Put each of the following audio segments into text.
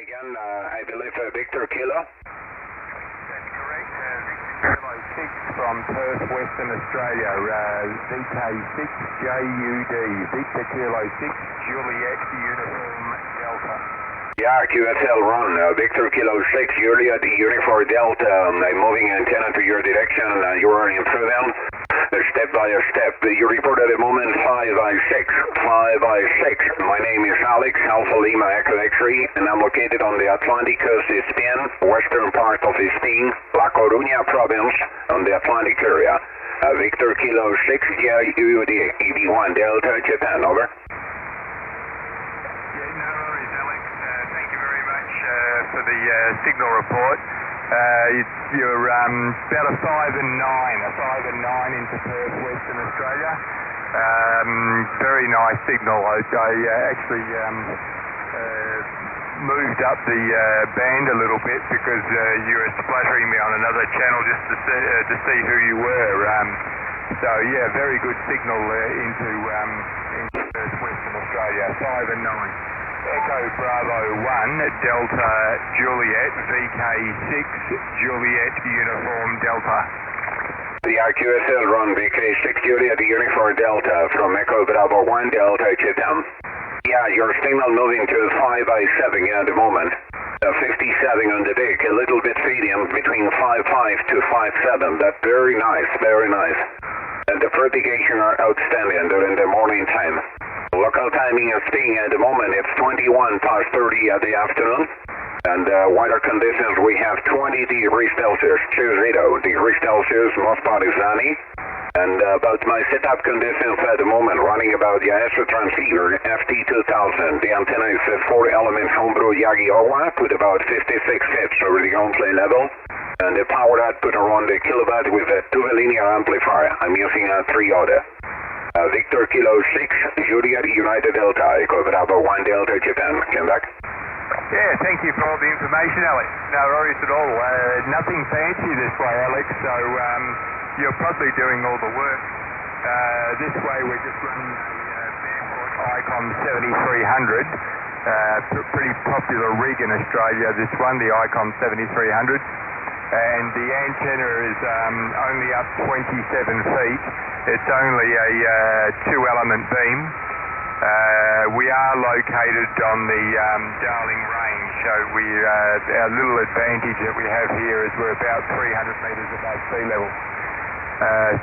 again, I believe Victor Kilo. That's correct. Victor Kilo 6 from Perth, Western Australia. VK6JUD. Victor Kilo 6, Juliet Uniform Delta. Yeah, QSL run. Victor Kilo 6, Juliet Uniform Delta. I'm moving antenna to your direction. You are improving. Step by step. You report at the moment 5I6. 5I6. My name is Alex, Alpha Lima Echo X-ray, and I'm located on the Atlantic coast of Spain, western part of Spain, La Coruña province, on the Atlantic area. Victor Kilo 6, JUD, EV1 Delta, Japan, over. Yeah, no worries, Alex. Thank you very much for the signal report. You're about a 5 and 9 into Perth, Western Australia. Very nice signal. I actually moved up the band a little bit because you were splattering me on another channel just to see who you were. So yeah, very good signal into Perth, Western Australia. 5 and 9. Echo Bravo 1, Delta Juliet, VK6, Juliet Uniform Delta. The QSL run VK6 Juliet Uniform Delta from Echo Bravo 1, Delta Japan. Yeah, your signal moving to 5I7 at the moment. 57 on the deck, a little bit medium between 5.5 to 5.7. That's very nice, very nice. And the propagation are outstanding during the morning time. Local timing is being at the moment, it's 21 past 30 at the afternoon. And weather conditions, we have 20 degrees Celsius, 20 degrees Celsius, most part is sunny. And about my setup conditions at the moment, running about the ISO transceiver FT2000. The antenna is a 4-element homebrew Yagi Owa, put about 56 hits over the on-play level. And the power output around a kilowatt with a 2-linear amplifier. I'm using a 3-order. Victor Kilo 6, Juliet United Delta, Echo Bravo 1 Delta Japan. Come back. Yeah, thank you for all the information, Alex. No worries at all. Nothing fancy this way, Alex, so you're probably doing all the work. This way we're just running a barefoot ICOM 7300. Pretty popular rig in Australia, this one, the ICOM 7300. And the antenna is only up 27 feet. It's only a 2-element beam. We are located on the Darling Range, so our little advantage that we have here is we're about 300 metres above sea level.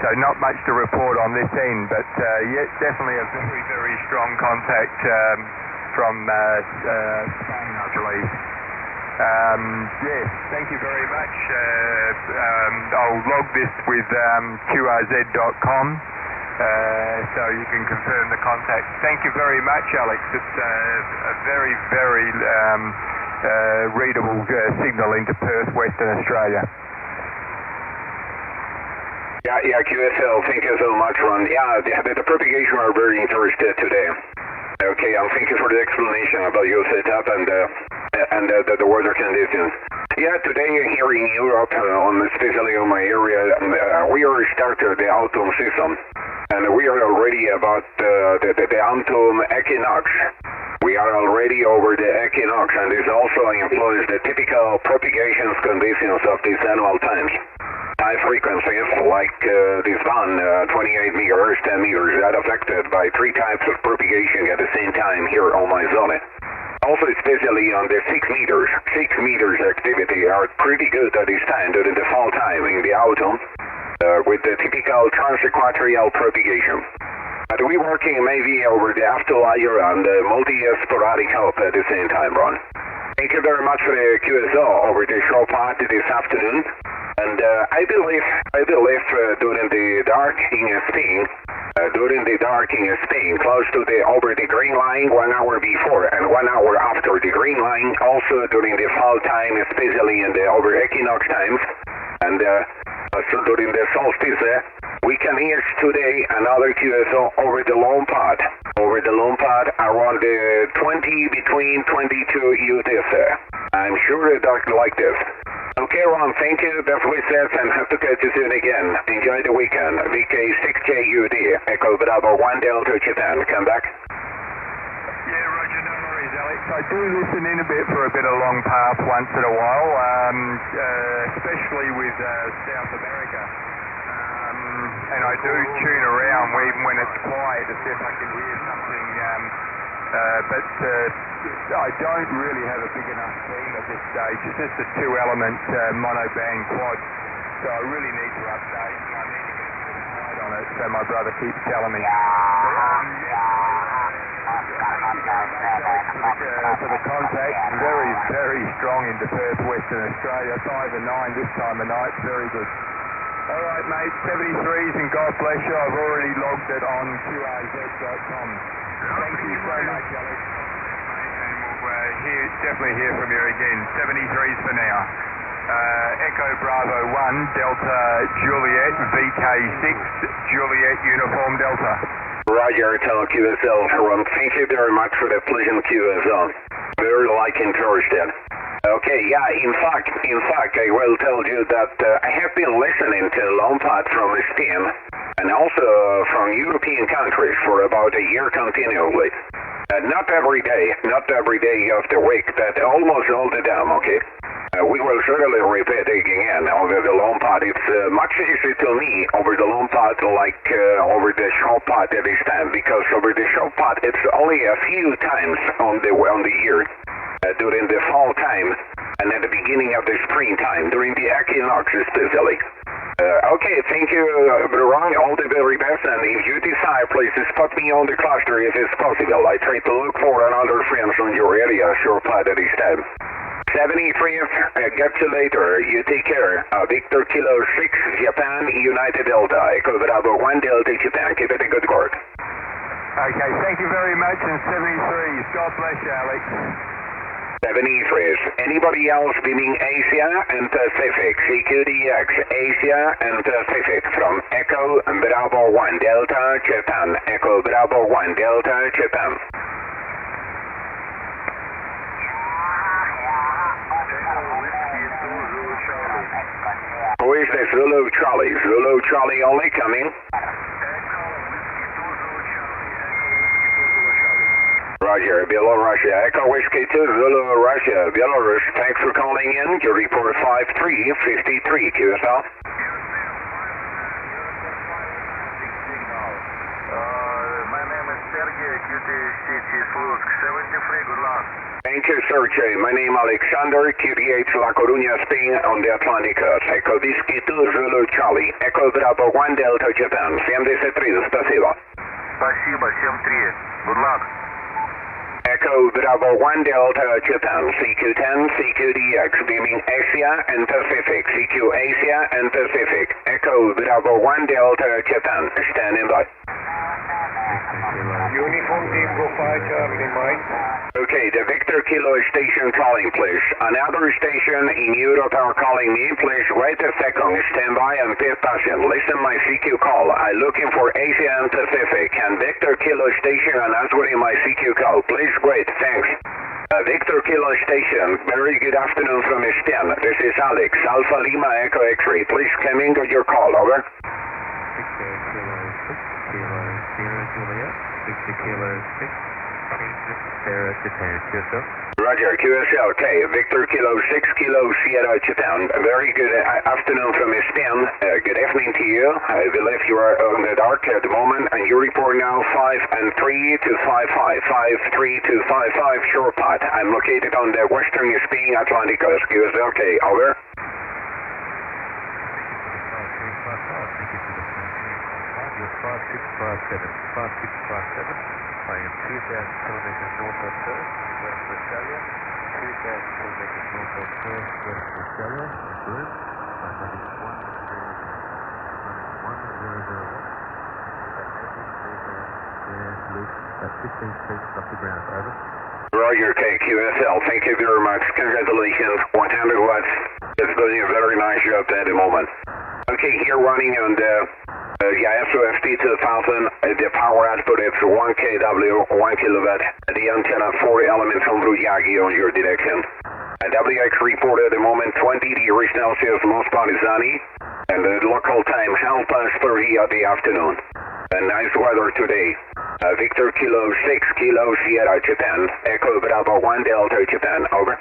So not much to report on this end, but yeah, definitely a very, very strong contact from Spain, I believe. Yes, thank you very much. I'll log this with QRZ.com so you can confirm the contact. Thank you very much, Alex. It's a very, very readable signal into Perth, Western Australia. Yeah, QSL, thank you so much, Ron. Yeah, the propagation are very interested today. Okay, thank you for the explanation about your setup and the weather conditions. Yeah, today here in Europe, especially on my area, we are started the autumn season, and we are already about the autumn equinox. We are already over the equinox, and this also influences the typical propagation conditions of these annual times. High frequencies like this one, 28 meters, 10 meters, that affected by 3 types of propagation at the same time here on my zone. Also, especially on the 6 meters activity are pretty good at this time during the fall time in the autumn with the typical transequatorial propagation. But we're working maybe over the afterlier and the multi-sporadic help at the same time, Ron. Thank you very much for the QSO over the show part this afternoon. And I believe during the dark in Spain, close to over the green line 1 hour before and 1 hour after the green line, also during the fall time, especially in the over equinox times, and also during the solstice, we can hear today another QSO over the long part around the 20 between 22 UTC. I'm sure that like this. Okay, Ron, thank you. Best wishes and have to catch you soon again. Enjoy the weekend. VK6JUD, Echo Bravo 1 Delta Japan. Come back. Yeah, Roger, no worries. Alex. I do listen in a bit for a bit of long path once in a while, especially with South America. And I do tune around even when it's quiet to see if I can hear something. But I don't really have a big enough team at this stage. It's just a two-element mono-band quad. So I really need to update, and I need to get a bit of height on it, so my brother keeps telling me. For the contact, very, very strong into Perth, Western Australia. 5 and 9 this time of night, very good. All right, mate, 73s, and God bless you. I've already logged it on QRZ.com. Thank you so much, Alex. And we'll definitely hear from you again. 73s for now. Echo Bravo 1, Delta Juliet, VK6, Juliet Uniform Delta. Roger, tell QSL from. Thank you very much for the pleasant QSL. Very interested. Okay, yeah, in fact, I will tell you that I have been listening to Lompot from Spain and also from European countries for about a year continually. Not every day of the week, but almost all the time, okay? We will certainly repeat again over the long pot. It's much easier to me over the long pot like over the short pot at this time, because over the short pot it's only a few times on the year during the fall time and at the beginning of the spring time, during the equinox especially. Okay, thank you, Ron. All the very best, and if you decide, please just put me on the cluster if it's possible. I try to look for another friends on your area, short pot at this time. 73th, get you later. You take care. Victor Kilo 6, Japan, United Delta. Echo Bravo 1 Delta, Japan. Keep it a good guard. Okay, thank you very much, and 73s. God bless you, Alex. 73s. Anybody else beaming Asia and Pacific? CQDX, Asia and Pacific from Echo Bravo 1 Delta, Japan. Echo Bravo 1 Delta, Japan. Who is this? Zulu Charlie. Zulu Charlie only coming. Roger, Belarusia. Echo Whiskey 2, Zulu Russia. Belarus, thanks for calling in. Your report 5353, QSL. My name is Sergey, QTC Slusk, 73, good luck. Thank you, Sergey. My name is Alexander, QTH La Coruña, Spain, on the Atlantic coast. Echo Whiskey 2, Zulu Charlie. Echo Bravo 1 Delta, Japan. 73, спасибо. Спасибо, 73, good luck. Echo Bravo 1 Delta, Japan. CQ10, CQDX, beaming Asia and Pacific. CQ Asia and Pacific. Echo Bravo 1 Delta, Japan. Standing by. Uniform team, go 5 Charlie, Mike. Okay, the Victor Kilo station calling, please. Another station in Europe are calling me. Please wait a second. Stand by and pay attention. Listen my CQ call. I'm looking for Asia and Pacific. And Victor Kilo station and answering my CQ call. Please wait. Thanks. Victor Kilo station. Very good afternoon from Spain. This is Alex. Alpha Lima Echo X-ray. Please come in to your call. Over. Roger, QSL, okay. Victor Kilo 6 Kilo Sierra Japan. Very good afternoon from Spain. Good evening to you. I believe you are on the dark at the moment, and you report now 5 and 3 to 5-5. 5-3 to 5-5 short pot. I'm located on the western Spain Atlantic coast. QSL, okay. Over. I am 2,000 kilometers north of Perth, West Australia. 2,000 kilometers north of Perth, West Australia. Good. I'm running 1001. At 15 feet off the ground. Over. Roger, KQSL. Thank you very much. Congratulations. 100 watts. It's doing a very nice job at the moment. Okay, here running on the SOFT 2000, the power output is 1 kW, 1 kilowatt. The antenna 4 elements on Bruyagi on your direction. WX report at the moment 20 degrees Celsius, most part is sunny, and the local time 30 of the afternoon. A nice weather today. Victor Kilo 6 Kilo Sierra Japan, Echo Bravo 1 Delta Japan, over.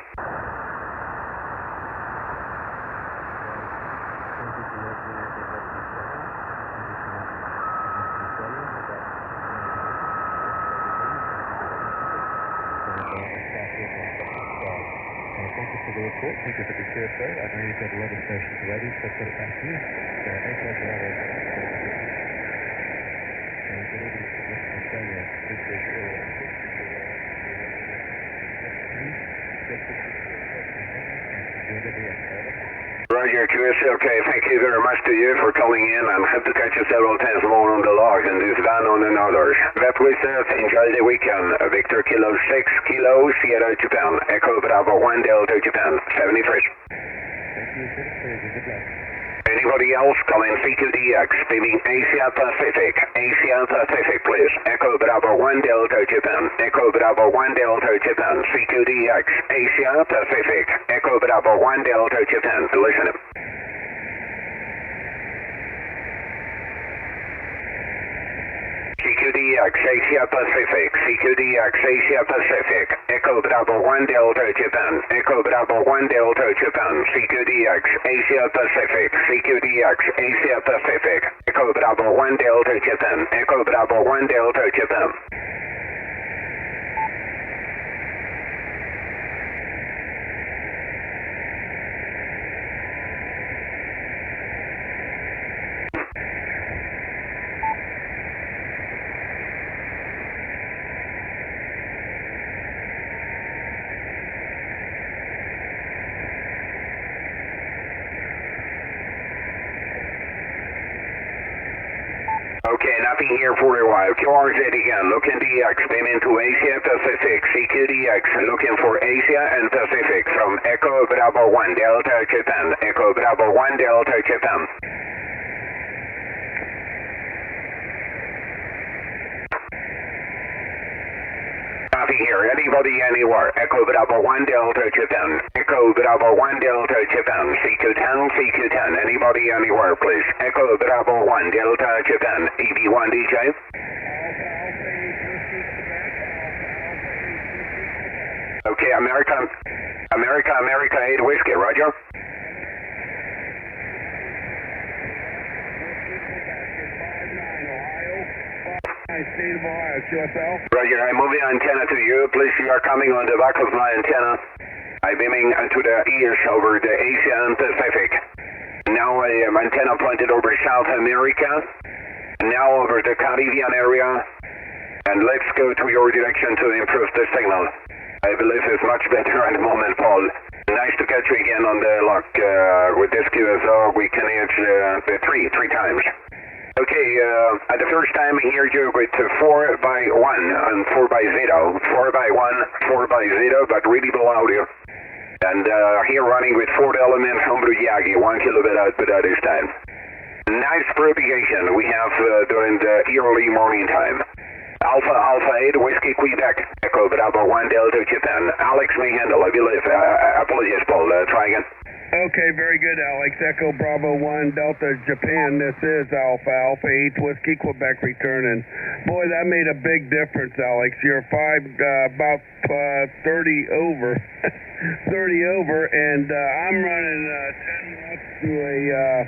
Thank you for the report. Thank you for the QSO. I know you've got a lot of stations ready, so put it back to you. Echo Bravo. Roger, QSLK, thank you very much to you for calling in and hope to catch you several times more on the log and this van on another. That was enjoy the weekend. Victor Kilo 6 Kilo Sierra Japan, Echo Bravo 1 Delta Japan, 73. Thank you, sir. Good luck. Anybody else calling C2DX, beaming Asia Pacific, please. Echo Bravo 1 Delta Japan, Echo Bravo 1 Delta Japan, C2DX, Asia Pacific, Echo Bravo 1 Delta Japan, listen. CQDX Asia Pacific, CQDX Asia Pacific, Echo Bravo 1 Delta Japan, Echo Bravo 1 Delta Japan, CQDX Asia Pacific, CQDX Asia Pacific, Echo Bravo 1 Delta Japan, Echo Bravo 1 Delta Japan. Okay, nothing here for a while. QRZ again, looking DX, beam into Asia Pacific. CQDX, looking for Asia and Pacific from Echo Bravo 1 Delta Japan. Echo Bravo 1 Delta Japan. Nothing here, anybody, anywhere. Echo Bravo 1 Delta Japan. Echo Bravo 1 Delta Japan. CQ10, CQ10. Anybody, anywhere, please. Echo Bravo 1 Delta Japan. EV1 DJ. Okay, America 8 Whiskey, roger. State of Ohio, QSL. Roger, I'm moving antenna to you. Please, you are coming on the back of my antenna. I'm beaming to the east over the Asia and Pacific. Now I am antenna pointed over South America. Now over the Caribbean area. And let's go to your direction to improve the signal. I believe it's much better at the moment, Paul. Nice to catch you again on the lock with this QSO. We can edge three times. Okay, at the first time here you with 4 by 1 and 4 by 0. 4 by 1, 4 by 0, but really below audio. And here running with 4 elements from Yagi, 1 kilobit output at this time. Nice propagation we have during the early morning time. Alpha 8, Whiskey Quebec, Echo Bravo 1 Delta Japan. Alex may handle, I believe. Apologies, Paul. Try again. Okay, very good, Alex. Echo Bravo 1 Delta Japan. This is Alpha 8 Whiskey Quebec returning. Boy, that made a big difference, Alex. You're about 30 over. 30 over, and I'm running 10 watts to a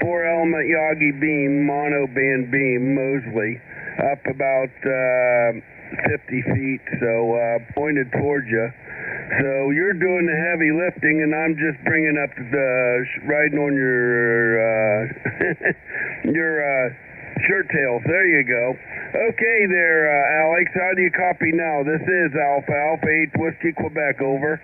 4-element Yagi beam, mono band beam, Mosley, up about 50 feet, so pointed towards you. So you're doing the heavy lifting, and I'm just bringing up riding on your shirt tails. There you go. Okay there, Alex. How do you copy now? This is Alpha 8 Whiskey Quebec, over.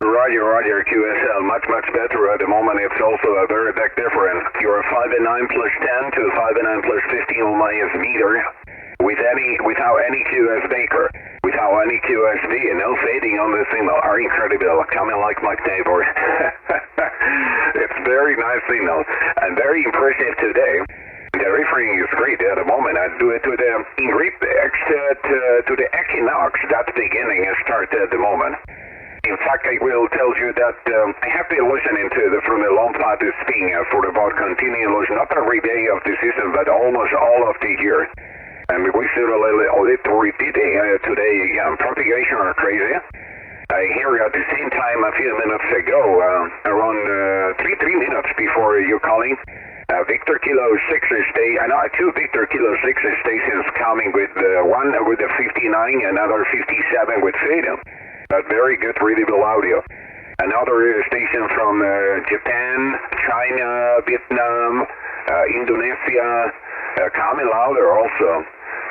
Roger, QSL. Much better at the moment. It's also a very big difference. You're 5 and 9 plus 10 to 5 and 9 plus 15 on my meter. Without any QS Baker, without any QSV, and no fading on the signal, are incredible, coming like my neighbor. It's very nice signal, and very impressive today. The referring is great at the moment. I do it to the to the equinox, that's beginning and start at the moment. In fact, I will tell you that I have been listening to from the long part of spin for about continuous, not every day of the season, but almost all of the year. And we should a little repeat today again. Propagation are crazy. I hear at the same time a few minutes ago, around 3 minutes before you calling, Victor Kilo 6 two Victor Kilo 6 stations coming with one with the 59, another 57 with Faden. But very good readable audio. Another station from Japan, China, Vietnam, Indonesia, coming louder also.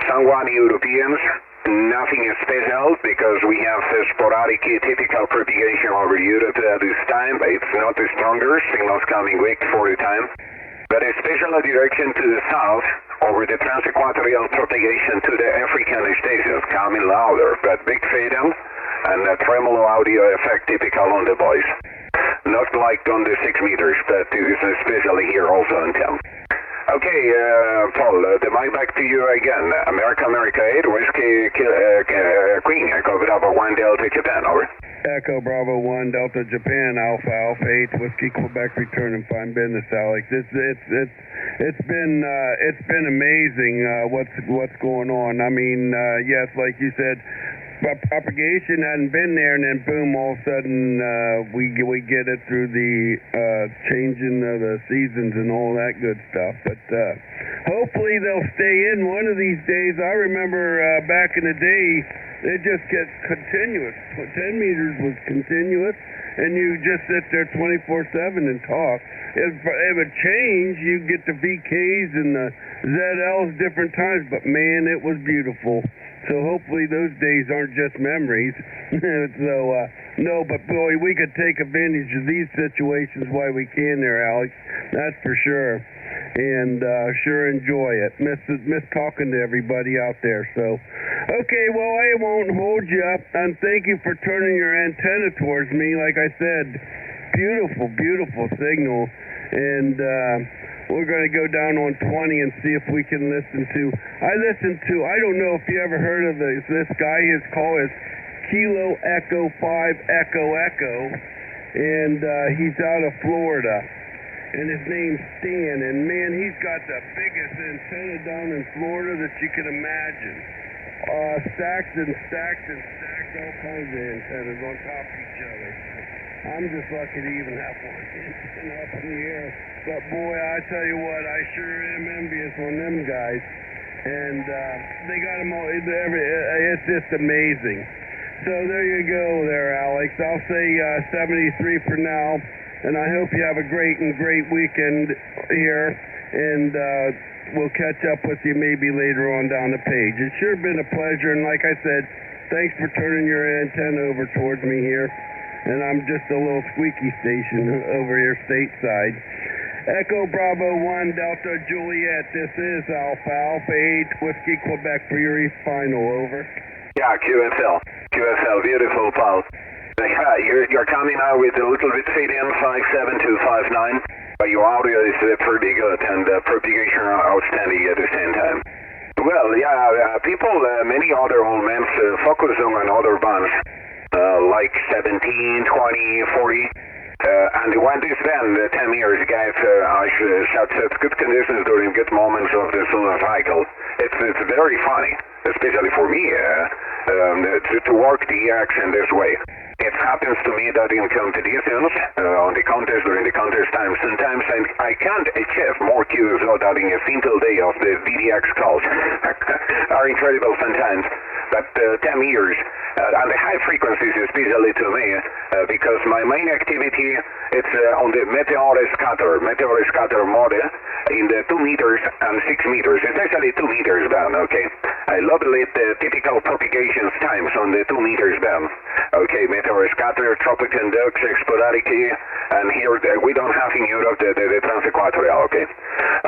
Somewhat Europeans, nothing special because we have sporadic typical propagation over Europe at this time. It's not stronger, signals coming weak for the time. But a special direction to the south over the transequatorial propagation to the African stations coming louder, but big fade-in and a tremolo audio effect typical on the voice. Not like on the 6 meters, but it's especially here also in town. Okay, Paul, the mic back to you again. America 8, Whiskey Queen, Echo Bravo 1 Delta Japan, over. Echo Bravo 1 Delta Japan, Alpha 8, Whiskey Quebec, return and fine business, Alex. It's been amazing what's going on. I mean, yes, like you said, propagation hadn't been there, and then boom, all of a sudden we get it through the changing of the seasons and all that good stuff. But hopefully they'll stay in one of these days. I remember back in the day, it just gets continuous. 10 meters was continuous, and you just sit there 24/7 and talk. If it would change, you get the VKs and the ZLs different times, but man, it was beautiful. So hopefully those days aren't just memories. No, but boy, we could take advantage of these situations while we can there, Alex. That's for sure. And sure enjoy it. Miss talking to everybody out there. So, okay, well, I won't hold you up. And thank you for turning your antenna towards me. Like I said, beautiful, beautiful signal. And we're going to go down on 20 and see if we can listen to. I don't know if you ever heard of this guy. His call is Kilo Echo 5 Echo Echo. And he's out of Florida. And his name's Stan, and man, he's got the biggest antenna down in Florida that you can imagine. Stacked and stacked and stacked, all kinds of antennas on top of each other. I'm just lucky to even have one antenna up in the air. But boy, I tell you what, I sure am envious on them guys. And they got them all, it's just amazing. So there you go there, Alex. I'll say 73 for now. And I hope you have a great weekend here, and we'll catch up with you maybe later on down the page. It's sure been a pleasure, and like I said, thanks for turning your antenna over towards me here. And I'm just a little squeaky station over here stateside. Echo Bravo 1 Delta Juliet, this is Alpha 8 Whiskey Quebec for your East Final, over. Yeah, QSL, beautiful, Paul. You're coming out with a little bit fade-in, 57259, but your audio is pretty good, and propagation outstanding at the same time. Well, yeah, people, many other old men focus on other bands, like 17, 20, 40, and when this band, 10 years, guys, shouts at good conditions during good moments of the solar cycle. It's very funny, especially for me, to work the EX in this way. It happens to me that in competitions, on the contest, during the contest time, sometimes I can't achieve more QSO than in a single day of the VDX calls. Are incredible sometimes. But 10 years, and the high frequencies especially to me, because my main activity, it's on the meteor scatter model in the 2 meters and 6 meters, especially 2 meters band, okay? I love the typical propagation times on the 2 meters band. Okay, meteor scatter, tropical ducts, sporadically, and here we don't have in Europe the transequatorial, okay?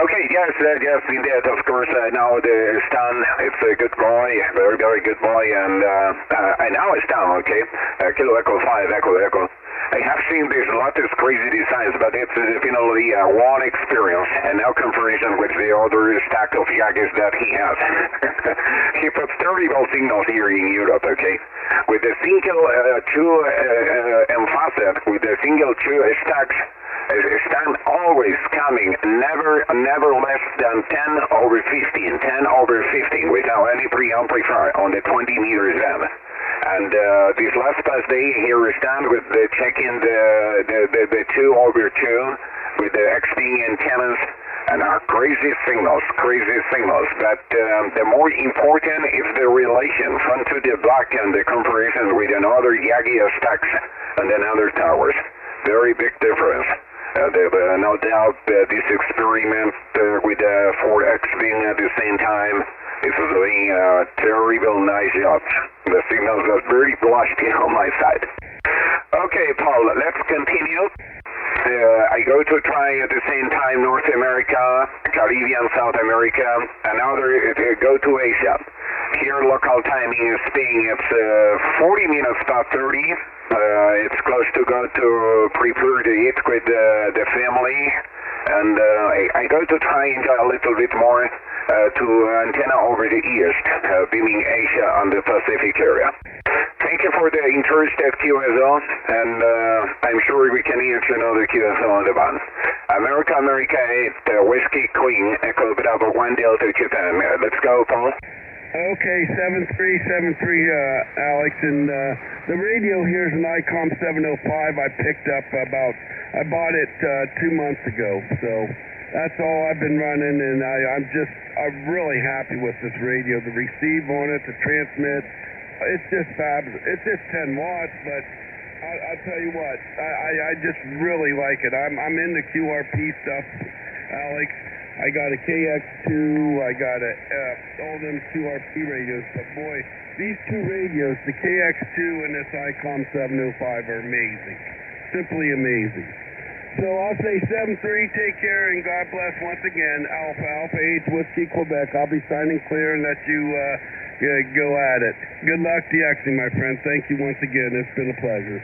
Okay, yes, indeed, of course, now the Stan, it's a good boy, very, very good boy, and now it's down, okay? Kilo Echo 5, Echo. I have seen these lots of crazy designs, but it's definitely one experience, and now comparison with the other stack of Yagas that he has. He puts terrible signals here in Europe, okay? With the single two facet, with the single two stacks, Stand always coming, never less than 10 over 15, without any pre-amplifier on the 20 meters then. And this last past day, here we stand with the checking the 2 over 2 with the XD antennas and our crazy signals. But the more important is the relation front to the back and the comparison with another Yagi stacks and then other towers. Very big difference. No doubt this experiment with the 4X being at the same time is doing a terrible nice job. The signals are very blushy on my side. Okay, Paul, let's continue. I go to try at the same time North America, Caribbean, South America, another go to Asia. Here local timing is being it's 40 minutes past 30. It's close to go to prepare to eat with the family, and I go to try and a little bit more to antenna over the east, beaming Asia on the Pacific area. Thank you for the interest at QSO, and I'm sure we can hear another QSO on the band. America 8, Whiskey Queen, Echo Bravo 1 Delta Japan. Let's go, Paul. Okay, 7373, Alex, and the radio here is an ICOM 705 I picked up I bought it 2 months ago, so that's all I've been running, and I'm really happy with this radio. The receive on it, the transmit, it's just fabulous. It's just 10 watts, but I'll tell you what, I just really like it. I'm into QRP stuff, Alex. I got a KX2, I got all them QRP radios, but boy, these 2 radios, the KX2 and this ICOM 705 are amazing. Simply amazing. So I'll say 7-3, take care, and God bless once again. Alpha 8 Whiskey Quebec. I'll be signing clear and let you go at it. Good luck DXing, my friend. Thank you once again. It's been a pleasure.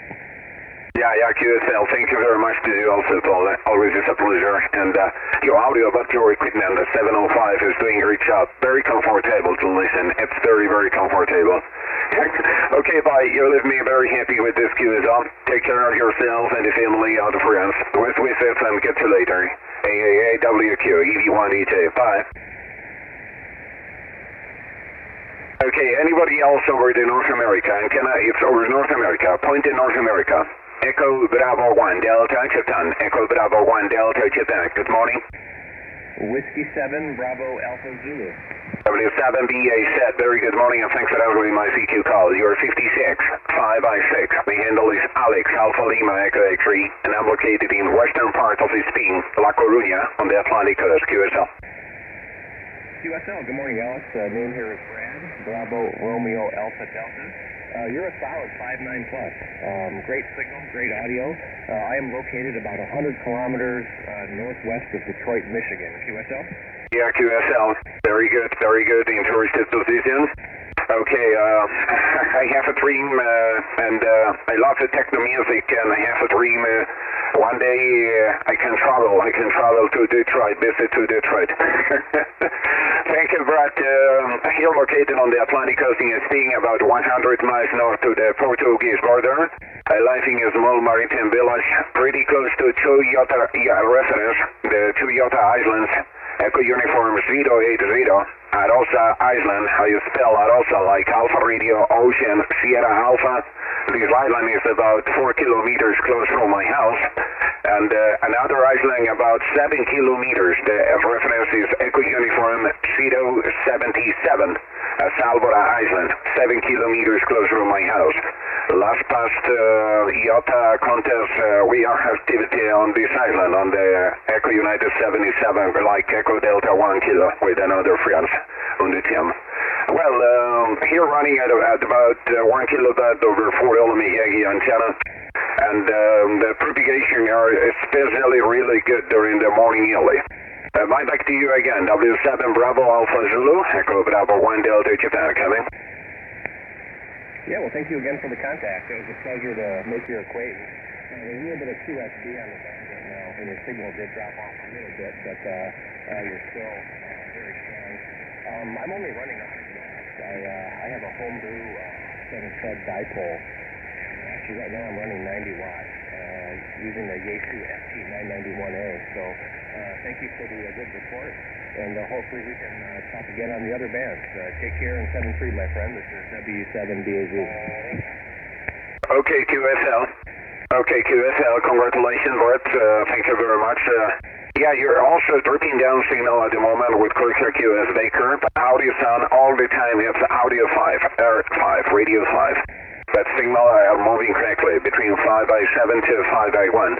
Yeah, QSL, thank you very much to you also, Paul. Always is a pleasure. And your audio about your equipment, the 705 is doing a great job. Very comfortable to listen. It's very comfortable. Okay, bye. You leave me very happy with this QSL. Take care of yourself and the family of the friends. With it and get you later. AAAWQ, EV1EJ. Bye. Okay, anybody else over the North America? Antenna, it's over North America. Point in North America. Echo Bravo 1 Delta Japan. Echo Bravo 1 Delta Japan. Good morning. Whiskey 7 Bravo Alpha Zulu. W7BA said, very good morning and thanks for answering my CQ call. You're 56, 5x6. My handle is Alex Alpha Lima Echo X3 and I'm located in western part of Spain, La Coruña on the Atlantic coast. QSL. QSL, good morning, Alex. Name here is Brad. Bravo Romeo Alpha Delta. You're a solid 5.9 plus. Great signal, great audio. I am located about 100 kilometers northwest of Detroit, Michigan. QSL? Yeah, QSL. Very good. Interested position. Okay, I have a dream, and I love the techno music, and I have a dream. One day I can travel to Detroit, visit to Detroit. Thank you, Brad. Here located on the Atlantic coast in Spain, about 100 miles north to the Portuguese border. I live in a small maritime village, pretty close to Toyota reference, the Toyota Islands, Echo Uniform 080, Arosa Island, how you spell Arosa, like Alpha Radio, Ocean, Sierra Alpha. This island is about 4 kilometers close from my house, and another island about 7 kilometers. The reference is Echo Uniform 077, Salvora Island, 7 kilometers close from my house. Last past IOTA contest, we are activity on this island, on the Echo United 77, like Echo Delta 1 kilo, with another friends on the team. Well, here running at about 1 kilowatt over 4 element Yagi antenna, and the propagation are especially really good during the morning early. Back to you again, W7 Bravo Alpha Zulu, Echo Bravo 1 Delta Japan coming. Yeah, well, thank you again for the contact. It was a pleasure to make your acquaintance. There's a little bit of QSB on the band right now, and your signal did drop off a little bit, but you're still very strong. I'm only running 100 watts. I have a homebrew 7-thread dipole. Actually, right now I'm running 90 watts using the Yaesu FT991A. So thank you for the good report, and hopefully we can talk again on the other bands. Take care and 7-3, my friend. This is W7BAZ. Okay, QSL. Okay, QSL. Congratulations, Brett. Thank you very much. Yeah, you're also dropping down signal at the moment with Cursor QS Baker. Audio sound all the time. It's audio 5, radio 5. That signal are moving correctly between 5x7 to 5x1.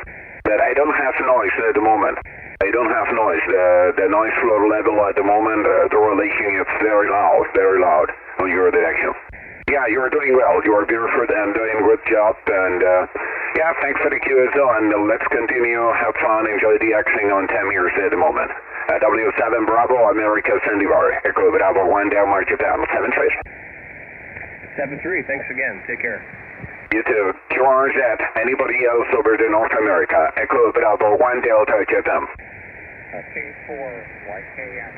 But I don't have noise at the moment. I don't have noise. The noise floor level at the moment, the relation is very loud on your direction. Yeah, you're doing well. You are beautiful and doing a good job. And yeah, thanks for the QSO. And let's continue, have fun, enjoy the action on 10 years at the moment. W7 Bravo, America Sandivar. Echo Bravo 1 Delmar Japan. 7-3. 7-3. Thanks again. Take care. You too. QRZ. Anybody else over to North America? Echo Bravo 1 Delta Japan. K4YKN.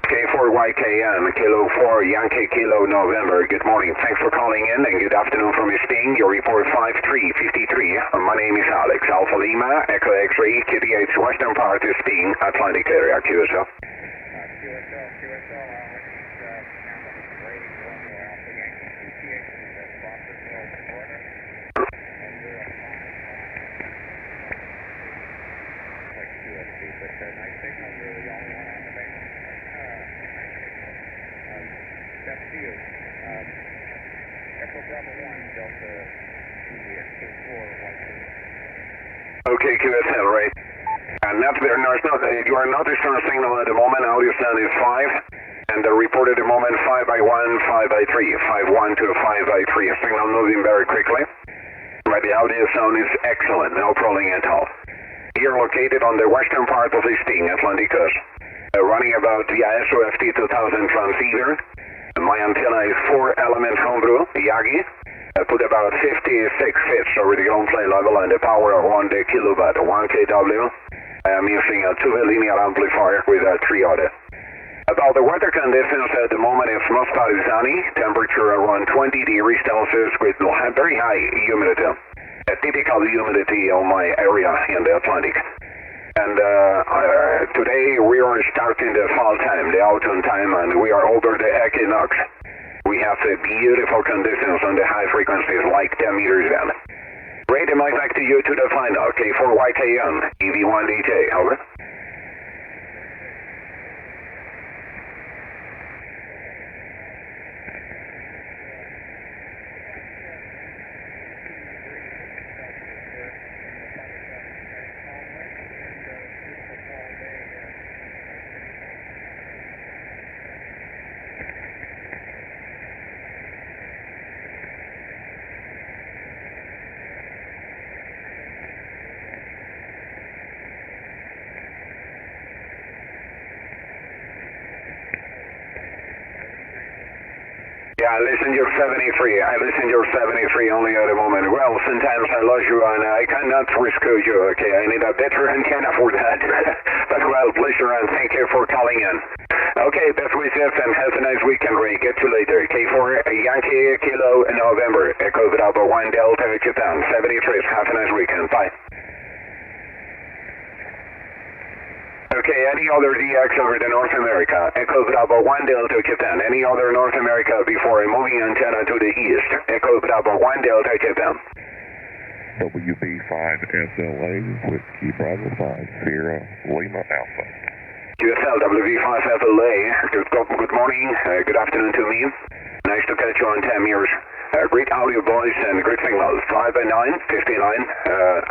K4YKN, Kilo 4, Yankee Kilo November. Good morning. Thanks for calling in and good afternoon from Sting. Your report 5353. My name is Alex. Alpha Lima, Echo X-ray, KDH, western part of Sting, Atlantic area, QSL. QSL, Alex, rating Romeo Alpha Yankee, UTC is at Boston, Florida. And we're at 5. Like QSC, but nice signal, you're the only one on the base. That's to you. Echo Bravo 1, Delta Juliet, K4YK. Okay, QSL, right. And that's there. No, it's not. You are not receiving signal at the moment. Audio sound is 5. And the report at the moment 5x1, 5x3. 5-1 to 5x3. Signal moving very quickly. But the audio sound is excellent. No problem at all. Here located on the western part of the Sting, Atlantic coast. Running about the ISO FT2000 transceiver. My antenna is 4-element homebrew, Yagi. I put about 56 fits over the ground plane level and the power of 1 kilowatt, 1 kW. I am using a 2 linear amplifier with a 3 audio. About the weather conditions at the moment, it's mostly sunny, temperature around 20 degrees Celsius with very high humidity. A typical humidity on my area in the Atlantic. And today we are starting the fall time, the autumn time, and we are over the equinox. We have beautiful conditions on the high frequencies like 10 meters then. Rate mic back to you to the final, K4YKN, EV1DJ, over. Yeah, I listen to your 73. I listen to your 73 only at the moment. Well, sometimes I lose you and I cannot risk you, okay? I need a better antenna for that. But well, pleasure and thank you for calling in. Okay, best wishes and have a nice weekend, Ray. Get you later. K4 Yankee Kilo November. Echo Bravo 1 Delta Japan. 73. Have a nice weekend. Bye. Okay, any other DX over to North America? Echo Bravo 1 Delta Japan. Any other North America before moving antenna to the east? Echo Bravo 1 Delta Japan. WV5SLA, Whiskey Bravo 5, Sierra Lima Alpha. QSL WV5SLA, good morning, good afternoon to me. Nice to catch you on 10 years. Great audio voice and great signal. 5 and 9, 59,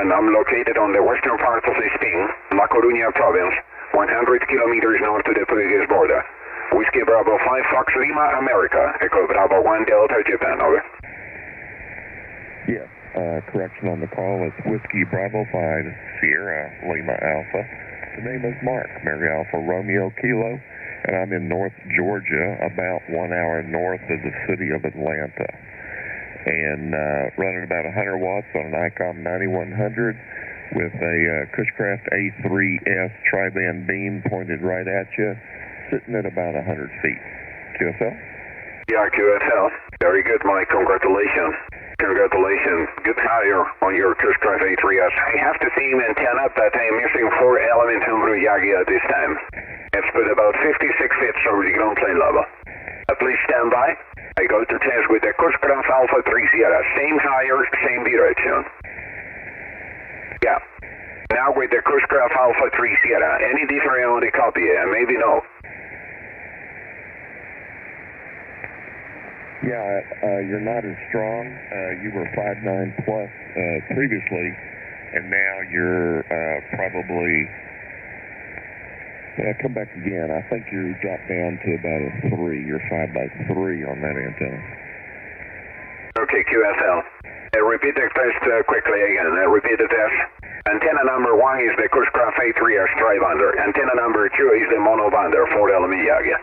and I'm located on the western part of the Sting, La Coruña province, 100 kilometers north to the Portuguese border. Whiskey Bravo 5 Fox Lima, America. Echo Bravo 1 Delta Japan, over. Yes, correction on the call. It's Whiskey Bravo 5 Sierra Lima Alpha. The name is Mark, Mary Alpha Romeo Kilo, and I'm in North Georgia, about 1 hour north of the city of Atlanta. And running about 100 watts on an ICOM 9100 with a Cushcraft A3S tri-band beam pointed right at you, sitting at about 100 feet. QSL? Yeah, QSL. Very good, Mike. Congratulations. congratulations. Good hire on your Kushcraft A3S. I have the same antenna, but I'm using 4-element Umbro Yagi at this time. It's put about 56 feet over the ground plane level. Please stand by. I go to test with the Kushcraft Alpha 3 Sierra. Same higher, same direction. Yeah. Now with the Kushcraft Alpha 3 Sierra. Any different on the copy? Maybe no. Yeah, you're not as strong. You were 5'9" plus previously, and now you're probably. Come back again. I think you dropped down to about a 3. You're 5'3" on that antenna. Okay, QSL. Repeat the test quickly again. Repeat the test. Antenna number 1 is the Kushcraft A3S tri-bander. Antenna number 2 is the mono-bander, 4-element Yagi.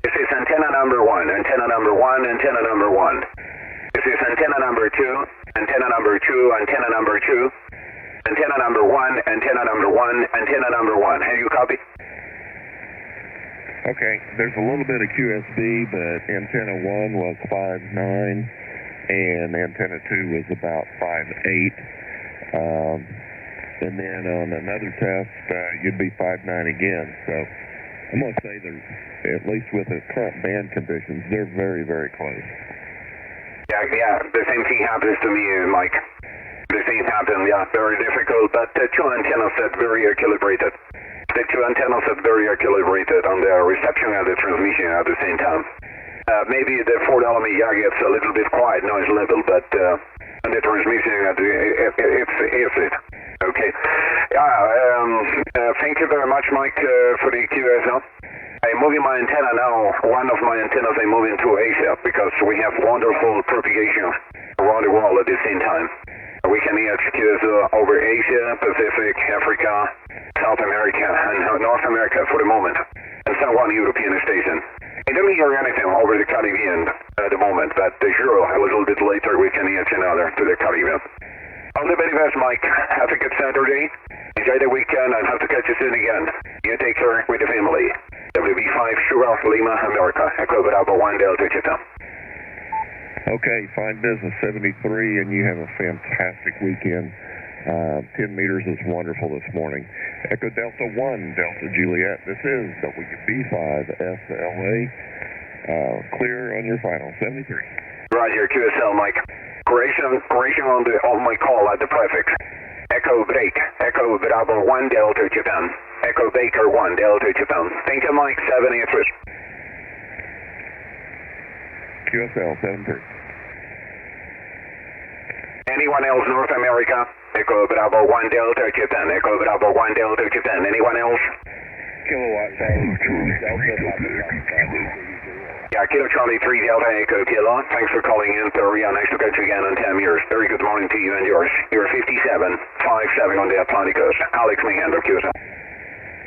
This is antenna number 1, antenna number 1, antenna number 1. This is antenna number 2, antenna number 2, antenna number 2, antenna number 1, antenna number 1, antenna number 1. Have you copy? Okay, there's a little bit of QSB, but antenna 1 was 5'9", and antenna 2 was about 5'8". And then on another test, you'd be 5'9" again. So I'm going to say they're, at least with the current band conditions, they're very, very close. Yeah, the same thing happens to me, Mike. The same happens, yeah, very difficult, but the two antennas are very calibrated. The two antennas are very calibrated on the reception and the transmission at the same time. Maybe the 4-element Yagi is a little bit quiet noise level, but on the transmission, it's it. Okay. Thank you very much, Mike, for the QSL. I'm moving my antenna now. One of my antennas I'm moving to Asia because we have wonderful propagation around the world at the same time. We can hear QSL over Asia, Pacific, Africa, South America, and North America for the moment, and some one European station. I don't hear anything over the Caribbean at the moment, but sure, a little bit later we can hear another to the Caribbean. All the very best, Mike. Have a good Saturday. Enjoy the weekend and hope to catch you soon again. You take care with the family. WB5 Sugar Lima, America. Echo Bravo 1 Delta Chita. Okay, fine business, 73, and you have a fantastic weekend. 10 meters is wonderful this morning. Echo Delta 1, Delta Juliet. This is WB5 SLA. Clear on your final, 73. Roger, QSL, Mike. Correction on my call at the prefix. Echo break. Echo Bravo 1 Delta Japan. Echo Baker 1 Delta Japan. Thank you, Mike. 783. QSL 73. Anyone else North America? Echo Bravo 1 Delta Japan. Echo Bravo 1 Delta Japan. Anyone else? Kilowatt, Yeah, Kilo Charlie 3 Delta Echo Kilo. Thanks for calling in, Peria. Nice to catch you again on 10 years. Very good morning to you and yours. You're 5757 on the Atlantic Coast. Alex Mehander, QSL.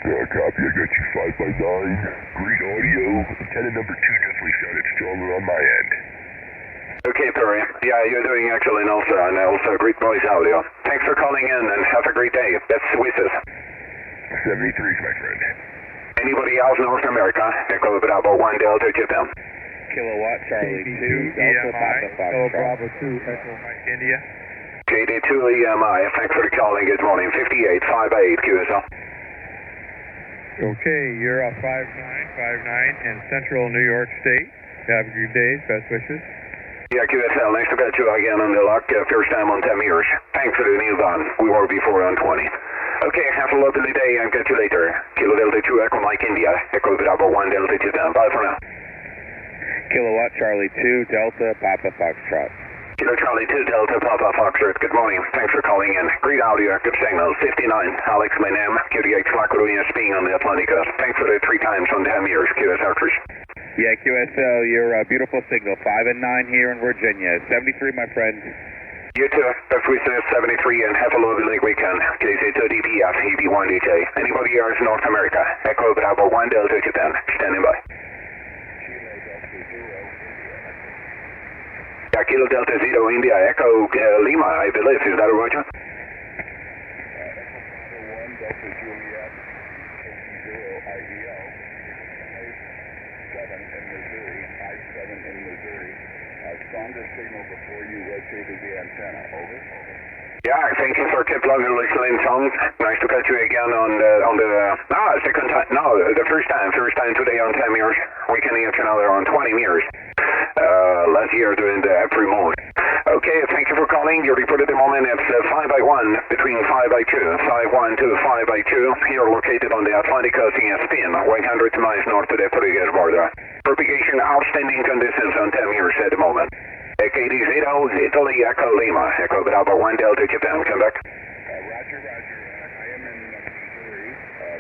Copy, I got you 5x9. Great audio. Antenna number 2 definitely sounded stronger on my end. Okay, Perry. Yeah, you're doing excellent also, and also great voice audio. Thanks for calling in, and have a great day. That's Swisses. 73's my friend. Anybody else North America? Echo Bravo 1 Delta Japan. Kilowatt, Charlie 2, Delta, Papa, Echo Foxtrot. Bravo 2, Echo Mike India. JD2 EMI, thanks for the calling. Good morning. 5858 QSL. Okay, you're 5'9", in Central New York State. Have a good day. Best wishes. Yeah, QSL, nice to catch you again on the lock. First time on 10 years. Thanks for the new bond. We were before on 20. Okay, have a lovely day and catch you later. Kilo Delta 2 Echo Mike India. Echo Bravo 1 Delta Japan. Bye for now. Kilowatt, Charlie 2, Delta, Papa, Foxtrot. Kilo Charlie 2 Delta Papa Foxtrot. Good morning. Thanks for calling in. Great audio. Good signal. 59. Alex, my name. QDH Flacoruina Sping on the Atlantic Coast. Thanks for the 3 times on 10 years. QSL Chris. Yeah, QSL, your beautiful signal. 5 and 9 here in Virginia. 73, my friend. You too. Best wishes 73 and have a lovely weekend. KC2 DPF, EB1DJ. Anybody else North America? Echo Bravo 1 Delta Japan. Standing by. Yeah, Kilo Delta 0 India. Echo Lima, I believe. Is that right? Echo Bravo 1 Delta Juliet, 0 IEL. 7 in Missouri, I-7 in Missouri. Stronger signal before you rotated the antenna. Over. Yeah, thank you for keep loving listening, Tom. Nice to catch you again on the second time. No, the first time today on 10 years. We can each another on 20 years. Last year during the April month. Okay, thank you for calling. You reported the moment it's 5 by 1 between 5 by 2, 5 1 to 5 by 2. Here located on the Atlantic Coast in Spain, 100 miles north of the Portuguese border. Propagation outstanding conditions on 10 years at the moment. KD0, Italy, Echo Lima, Echo Bravo 1 Delta Japan, come back. Roger. I am in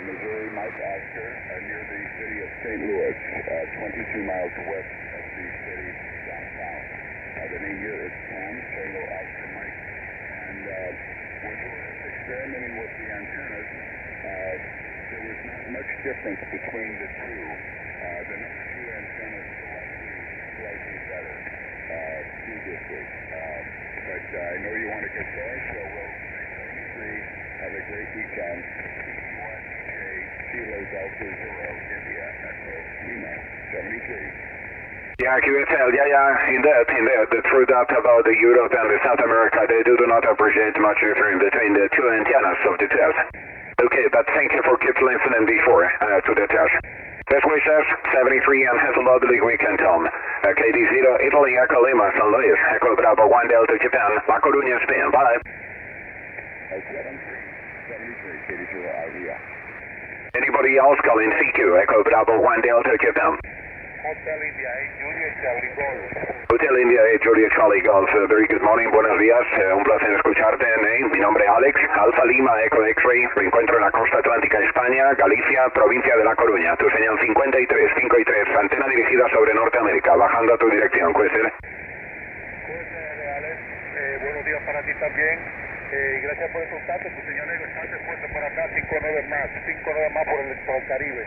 Missouri, Mike Oscar, near the city of St. Louis, 22 miles west of the city downtown. The name here is Tom, Tango Oscar Mike. And when we were experimenting with the antennas, there was not much difference between the two. The number 2 antenna is slightly better previously. But I know you want to get going, so we'll say 73. Have a great weekend. 1J Kilo Delta 0 India Echo Lima 73. Yeah, QSL, indeed. The true data about the Europe and the South America, they do not appreciate much difference between the two antennas of the test. Okay, but thank you for keep listening before to the test. Best wishes, 73, and have a lovely weekend, Tom. KD0, Italy, Echo Lima, San Luis, Echo Bravo 1 Delta Japan, La Coruña, Spain. Bye. 73, KD0 IDF. Anybody else calling CQ, Echo Bravo 1 Delta Japan? Hotel India, Julia Charlie Golf. Hotel India, Julia Charlie Golf. Very good morning, buenos días. Un placer escucharte. Mi nombre es Alex, Alfa Lima, Echo X-Ray. Me encuentro en la costa atlántica de España, Galicia, provincia de La Coruña. Tu señal 53, 5 y 3, antena dirigida sobre Norteamérica, bajando a tu dirección. ¿Cuál es? Alex, buenos días para ti también. Gracias por el contacto. Tu señal es bastante fuerte por acá, 5 9 más por el Caribe.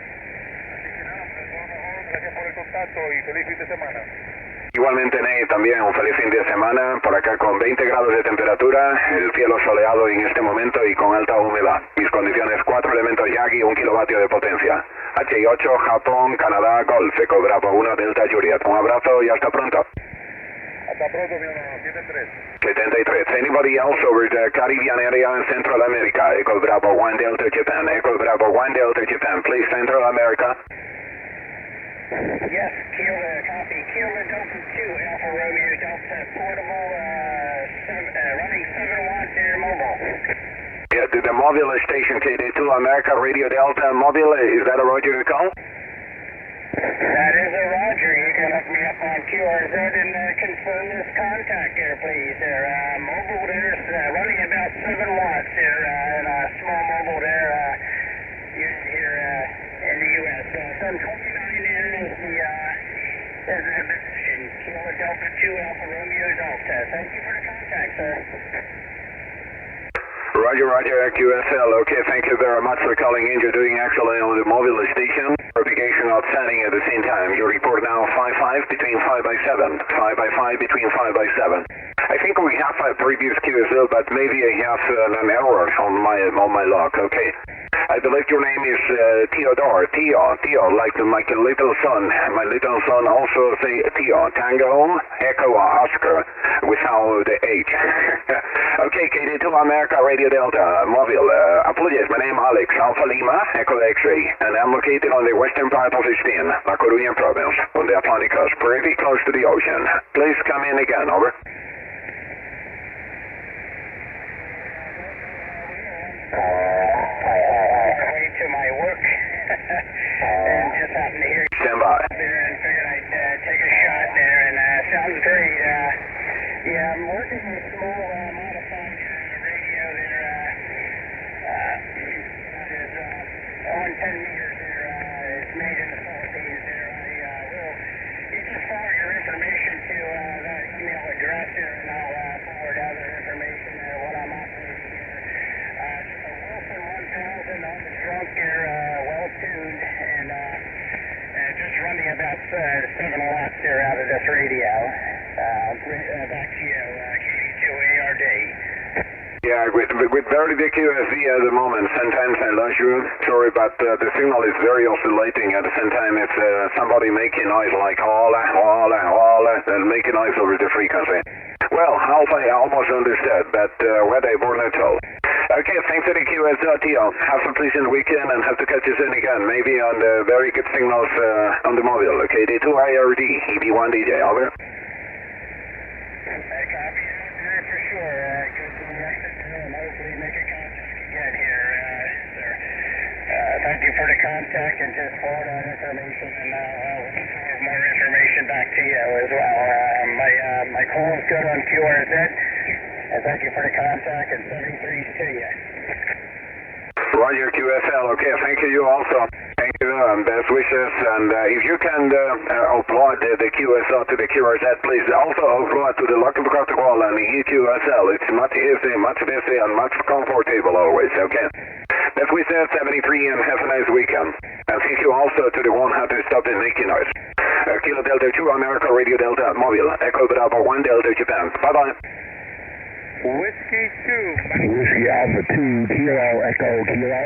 Gracias por el contacto y feliz fin de semana. Igualmente, Ney, también un feliz fin de semana. Por acá con 20 grados de temperatura, el cielo soleado en este momento y con alta humedad. Mis condiciones, 4 elementos Yagi, 1 kilovatio de potencia. H8, Japón, Canadá, Golf, Eco Bravo 1, Delta Juliet. Un abrazo y hasta pronto. Hasta pronto, mi hermano. 73. 73. Anybody else over the Caribbean area and Central America? Eco Bravo 1 Delta Japan. Eco Bravo 1 Delta Japan. Please, Central America. Yes, copy. Kilo Delta 2, Alpha Romeo Delta, portable, running 7 watts air mobile. Yeah, the mobile station KD2 America Radio Delta mobile, is that a Roger call? That is a Roger. You can look me up on QRZ and confirm this contact there, please. Mobile there's running about 7 watts there, and a small mobile there used here in the U.S. Some 29 in is the position. Kilo Delta 2 Alpha Romeo Delta. Thank you for the contact, sir. Roger, QSL. Okay, thank you very much for calling in. You're doing excellent on the mobile station. Propagation outstanding at the same time. You report now 5-5 between 5 by 7. 5 by 5 between 5 by 7. I think we have a previous QSL, but maybe I have an error on my log. Okay. I believe your name is Theodore. Theo, like my little son. My little son also say Theo. Tango, Echo, Oscar, without the H. Okay, KD2 America Radio Delta, mobile. Apologies, my name is Alex, Alpha Lima, Echo X-Ray, and I'm located on the western part of Spain, La Coruña province, on the Atlantic coast, pretty close to the ocean. Please come in again, over. To my work and just happened to hear you Stand by. there and figured I'd take a shot there, and sounds great. Yeah, I'm working with a small modified radio there. That is on 10 meters there. It's made in the Philippines there. I will just forward your information to that email address here, and I'll forward other information what I'm operating here. Just a Wilson 1000 on the trunk here, well tuned, and just running about 7 watts there out of this radio. Back to you, KD2ARD. Yeah, with very big QSV at the moment. Sometimes I lose you. Sorry, but the signal is very oscillating. At the same time, it's somebody making noise like hola, and making noise over the frequency. Well, Alpha, I almost understood, but what I were not told. Okay, thanks to the QSLTO. Have a pleasant weekend and have to catch you soon again, maybe on the very good signals on the mobile. Okay, D2IRD, EB1 DJ, over. Copy that for sure. Good to the exit and hopefully make a contact again here, sir. Thank you for the contact and just forward on information, and I'll forward more information back to you as well. My call is good on QRZ, and thank you for the contact and 73's to you. Roger, QSL. Okay, thank you also. Thank you, and best wishes. And if you can upload the QSL to the QRZ, please also upload to the local protocol and the EQSL. It's much easier, much busy, and much comfortable always, okay? Best wishes, 73, and have a nice weekend. And thank you also to the one who had to stop in making noise. Kilo Delta 2, America Radio Delta Mobile. Echo Bravo 1 Delta Japan. Bye-bye. Whiskey 2. Whiskey Alpha 2, Kilo, Echo, Kilo.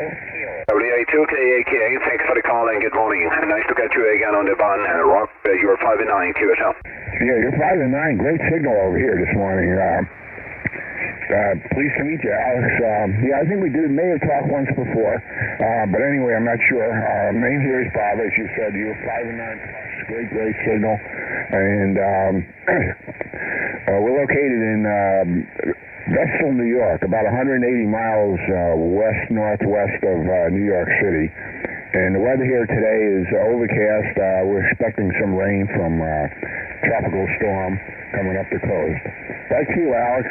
WA2KAK, thanks for the call and good morning. Nice to catch you again on the band. Rock, you're 5 and 9, QSL. Yeah, you're 5 and 9. Great signal over here this morning. Pleased to meet you, Alex. Yeah, I think we may have talked once before, but anyway, I'm not sure. Name here is Bob, as you said. You're 5 and 9 plus. Great signal. And we're located in Vestal, New York, about 180 miles west-northwest of New York City. And the weather here today is overcast. We're expecting some rain from tropical storm coming up the coast. Back to you, Alex.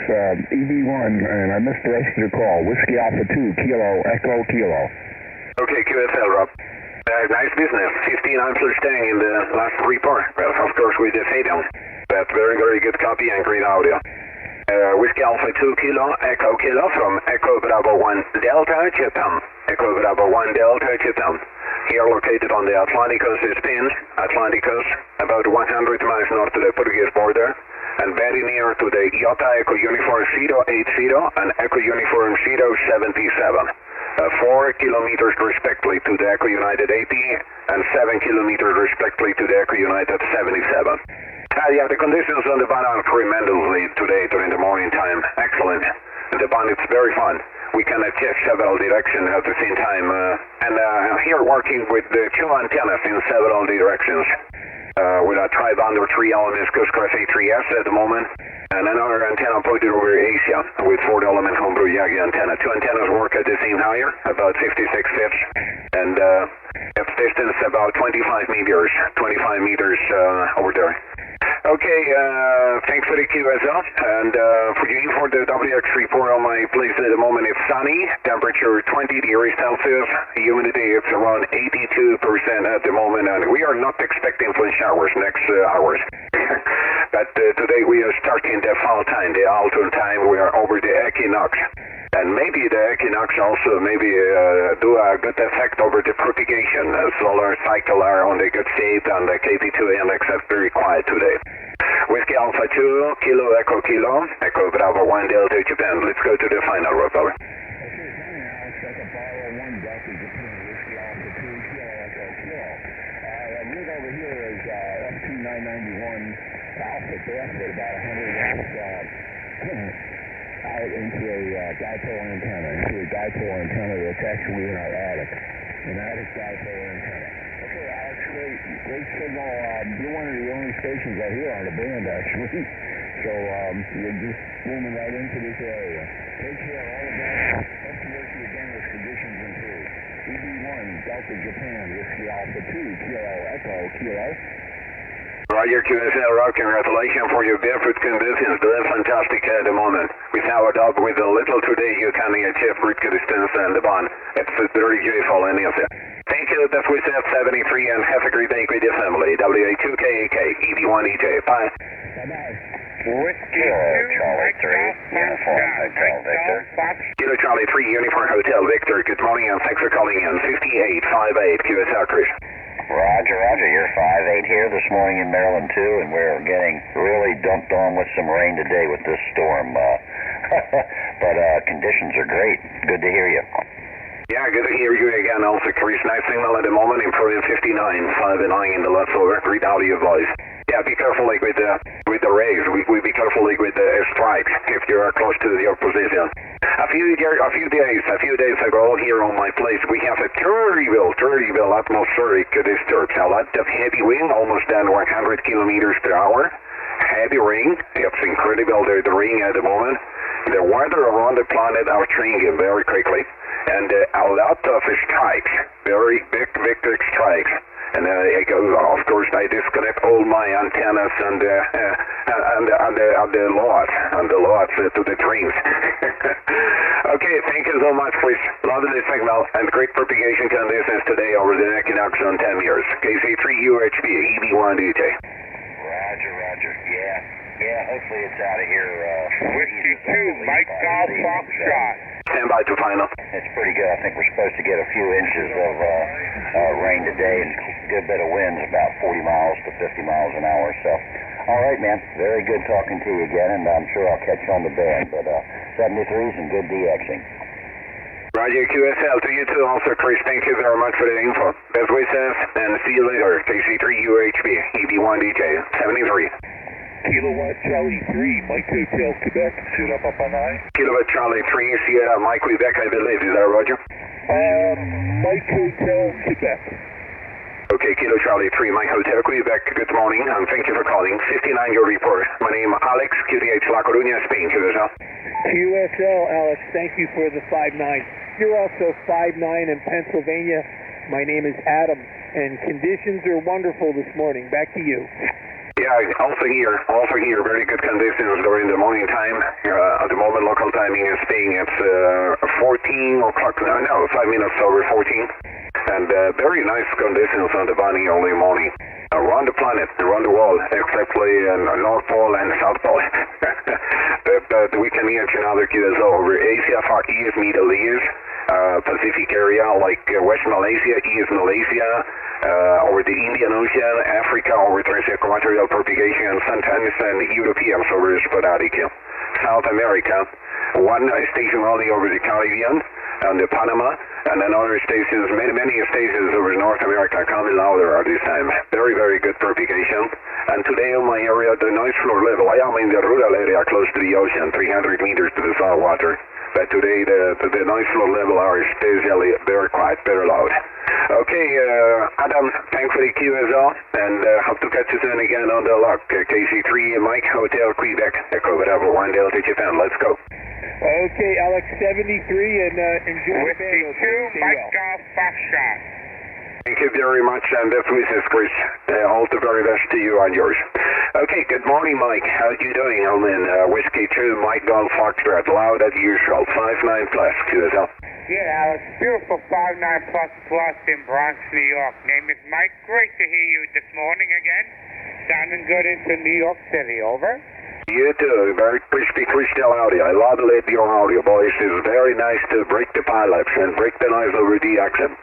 EB1, and I missed the rest of your call. Whiskey Alpha 2, Kilo, Echo, Kilo. Okay, QSL, Rob. Nice business. 15 plus staying in the last report. Well, of course, with the fade-down. But very, very good copy and great audio. Whiskey Alpha 2 Kilo, Echo Kilo from Echo Bravo 1 Delta, Japan. Echo Bravo 1 Delta, Japan. Here located on the Atlantic coast is Spain, Atlantic coast, about 100 miles north of the Portuguese border, and very near to the Iota Echo Uniform 080 and Echo Uniform 077. 4 kilometers respectively to the Echo United 80 and 7 kilometers respectively to the Echo United 77. Yeah, the conditions on the band are tremendously today during the morning time. Excellent. The band is very fun. We can check several directions at the same time. And here working with the 2 antennas in several directions. With a tri-band or 3 elements Cuscras A3S at the moment. And another antenna pointed over Asia with 4-element homebrew Yagi antenna. 2 antennas work at the same higher, about 56 fits. And its distance about 25 meters over there. Okay, thanks for the QSL, and for you for the WX report on my place at the moment, it's sunny, temperature 20 degrees Celsius, humidity it's around 82% at the moment, and we are not expecting full showers next hours. But today we are starting the fall time, the autumn time, we are over the equinox. And maybe the equinox also do a good effect over the propagation. Solar cycle are on the good shape and the KT2 index is very quiet today. Whiskey Alpha 2, Kilo, Echo Kilo, Echo Bravo 1 Delta Japan. Let's go to the final route, over. Okay, morning, Alex. Echo Bravo 1 Delta Japan, Whiskey Alpha 2, Kilo, Echo Kilo. Rig over here is F2991 Alpha Beth with about 100 watts out into a dipole antenna that's actually in our attic. An attic dipole antenna. Okay, Alex, great signal. You're one of the only stations out here on the band, actually. So you're just booming right into this area. Take care, all the best. Hope to work you again as conditions improve. EB1, Delta Japan, Whiskey Alpha 2, Kilo, Echo, Kilo. Roger, QSL, Rock, congratulations for your barefoot conditions. Doing fantastic at the moment. With our dog, with a little today, you can achieve great distance and the bond. It's very joyful, any of it. Thank you, that's with F73, and have a great day with your family. WA2KAK, EB1EJ. Bye. Bye-bye. Whiskey 2, Charlie 3, Uniform Hotel Victor. Kilo Charlie 3, Uniform Hotel Victor. Good morning, and thanks for calling in. 5858, QSL Cruise. Roger, you're 5-8 here this morning in Maryland too, and we're getting really dumped on with some rain today with this storm. But conditions are great. Good to hear you. Yeah, good to hear you again, also Chris. Nice signal at the moment, improving 59, 5 and 9 in the left over. Great audio voice. Yeah, be careful like with the rays. We be careful like with the strikes if you are close to your position. A few days ago here on my place, we have a terrible atmospheric disturbance. A lot of heavy wind, almost than 100 kilometers per hour. Heavy rain. It's incredible the rain at the moment. The weather around the planet are changing very quickly, and a lot of strikes, very big strikes. And of course, I disconnect all my antennas and the lots to the trains. Okay, thank you so much, Chris. Lovely signal and great propagation conditions today over the equinox on 10 years. KC3UHB, EB1DT. Roger. Yeah, hopefully it's out of here. Whiskey 2, Mike Golf Foxtrot. Stand by to final. It's pretty good. I think we're supposed to get a few inches of rain today and a good bit of winds, about 40 miles to 50 miles an hour. So, all right, man. Very good talking to you again, and I'm sure I'll catch you on the band. But 73s and good DXing. Roger, QSL to you too. Also, Chris, thank you very much for the info. Best wishes, and see you later. KC3UHB, EB1DJ, 73. Kilowatt Charlie 3, Mike Hotel, Quebec, suit up on high. Kilowatt Charlie 3, Sierra, Mike Quebec, I believe. Is that Roger? Mike Hotel, Quebec. Okay, Kilo Charlie 3, Mike Hotel, Quebec. Good morning, and thank you for calling. 59, your report. My name is Alex, QDH La Coruña, Spain. QSL. QSL, Alex, thank you for the 5-9. You're also 5-9 in Pennsylvania. My name is Adam, and conditions are wonderful this morning. Back to you. Yeah, also here, very good conditions during the morning time. At the moment, local timing in Spain, it's 14 o'clock, no, 5 minutes over 14. And very nice conditions on the bunny early morning. Around the planet, around the world, except North Pole and South Pole. but we can hear another QSO over Asia, Far East, Middle East, Pacific area like West Malaysia, East Malaysia, over the Indian Ocean, Africa, over transequatorial propagation, and sometimes Europeans over sporadic. South America, one station only over the Caribbean and the Panama, and then other stations, many stations over North America coming louder at this time. Very, very good propagation. And today in my area, the noise floor level, I am in the rural area close to the ocean, 300 meters to the salt water. But today the noise floor level are especially very quiet, very loud. Okay, Adam, thanks for the QSL, and hope to catch you soon again on the lock. KC3, Mike, Hotel, Quebec, Echo Bravo 1 Delta Japan, let's go. Okay, Alex, 73, and enjoy the Whiskey 2, Mike Golf Foxtrot. Thank you very much, and best wishes, Chris. All the very best to you and yours. Okay, good morning, Mike. How you doing? I'm in Whiskey 2, Mike Golf Foxtrot, loud as usual, 5-9 plus, QSL. Yeah, Alex, beautiful 5-9 plus in Bronx, New York. Name is Mike. Great to hear you this morning again. Sounding good into New York City, over. You too, very crispy crystal audio. I love your audio, boys. It's very nice to break the pilots and break the noise over the accent.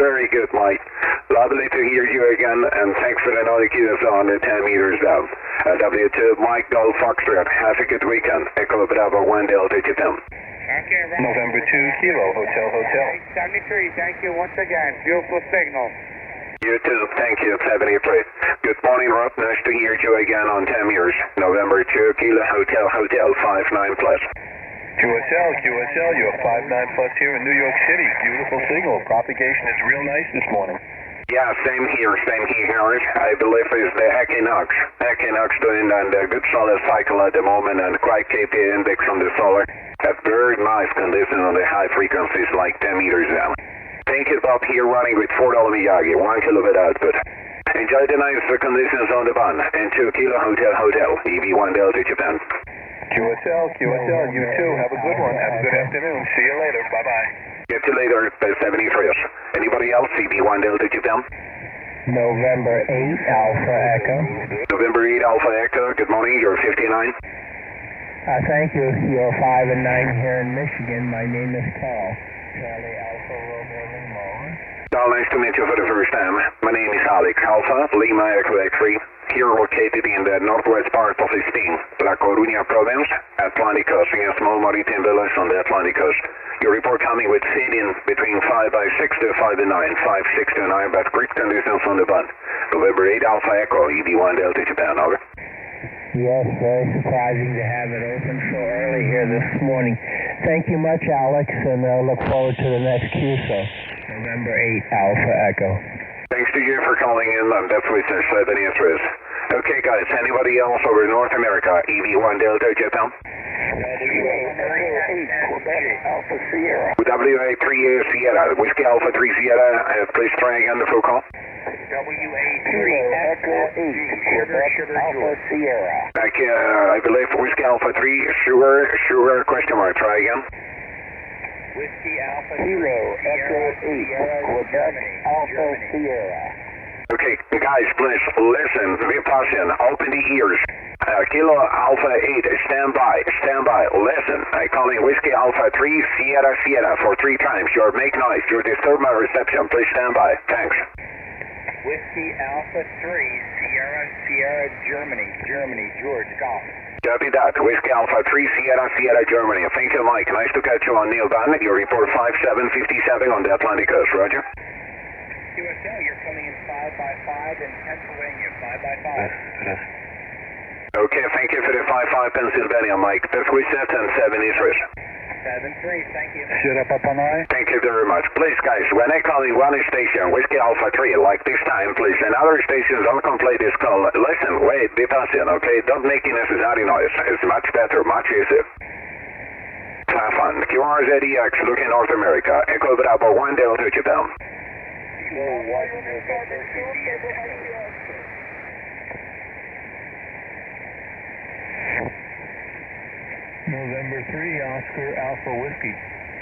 Very good, Mike. Lovely to hear you again, and thanks for the another QSL on the 10 meters down. W2, Mike Golf Foxtrot. Have a good weekend. Echo Bravo 1 Delta Japan. Okay, right. November 2, Kilo, Hotel. 73, thank you once again. Beautiful signal. You too, thank you, 73. Good morning, Rob. Nice to hear you again on 10 years. November 2, Kilo, Hotel, 5-9 plus. QSL, you have 5-9 plus here in New York City. Beautiful signal. Propagation is real nice this morning. Yeah, same here, Howard. I believe it's the Equinox. Equinox doing a good solid cycle at the moment, and quite KP index on the solar. Have very nice conditions on the high frequencies, like 10 meters down. Thank you, Bob, here running with $4 Miyagi, 1 kilobit output. Enjoy the nice conditions on the bun, and 2 Kilo Hotel, EB1 Delta Japan. QSL, you too. Have a good one. Have a good afternoon. See you later. Bye-bye. Get you later, 73. Anybody else, EB1 Delta Japan? November 8, Alpha Echo. November 8, Alpha Echo, good morning, you're 59. Thank you. You're 5 and 9 here in Michigan. My name is Paul. Charlie Alpha Romeo Lima. Well, nice to meet you for the first time. My name is Alex Alpha, Lima Echo X3, here located in the northwest part of Spain, La Coruña province, Atlantic coast, in a small maritime village on the Atlantic coast. Your report coming with seeding between 5 by 6 to 5 to 9, 5, 6 to 9, but great conditions on the bun. November 8 Alpha Echo, EV1 Delta Japan, over. Yes, very surprising to have it open so early here this morning. Thank you much, Alex, and look forward to the next QSO. November 8 Alpha Echo. Thanks to you for calling in. I'm definitely satisfied with the answers. Okay, guys, anybody else over North America, EV1 Delta Japan? Alpha Sierra. WA3 Sierra, Whiskey Alpha 3 Sierra, please try again the full call. WA3 Echo 8, Alpha Sierra. I believe Whiskey Alpha 3, sugar, question mark, try again. Whiskey Alpha Kilo Echo 8, Quebec Alpha Sierra. Okay, guys, please listen, be patient, open the ears. Kilo Alpha 8, stand by, listen. I calling Whiskey Alpha 3 Sierra for 3 times. You're make noise, you disturb my reception. Please stand by. Thanks. Whiskey Alpha 3 Sierra Germany, George, golf. Copy that. Whiskey Alpha 3 Sierra Germany. Thank you, Mike. Nice to catch you on Neil Band. Your report 5757 on the Atlantic coast. Roger. QSL, you're coming in 5 by 5 in Pennsylvania, 5 by 5. Okay, thank you for the 5-5 Pennsylvania, Mike. That's reset and 7 Israel. 7-3, thank you. Shut up on I. Thank you very much. Please, guys, when I call in one station, Whiskey Alpha 3, like this time, please, and other stations don't complete this call. Listen, wait, be patient, okay? Don't make unnecessary noise. It's much better, much easier. Have fun. QRZEX, looking North America. Echo Bravo 1 Delta Japan. November 3 Oscar Alpha Whiskey.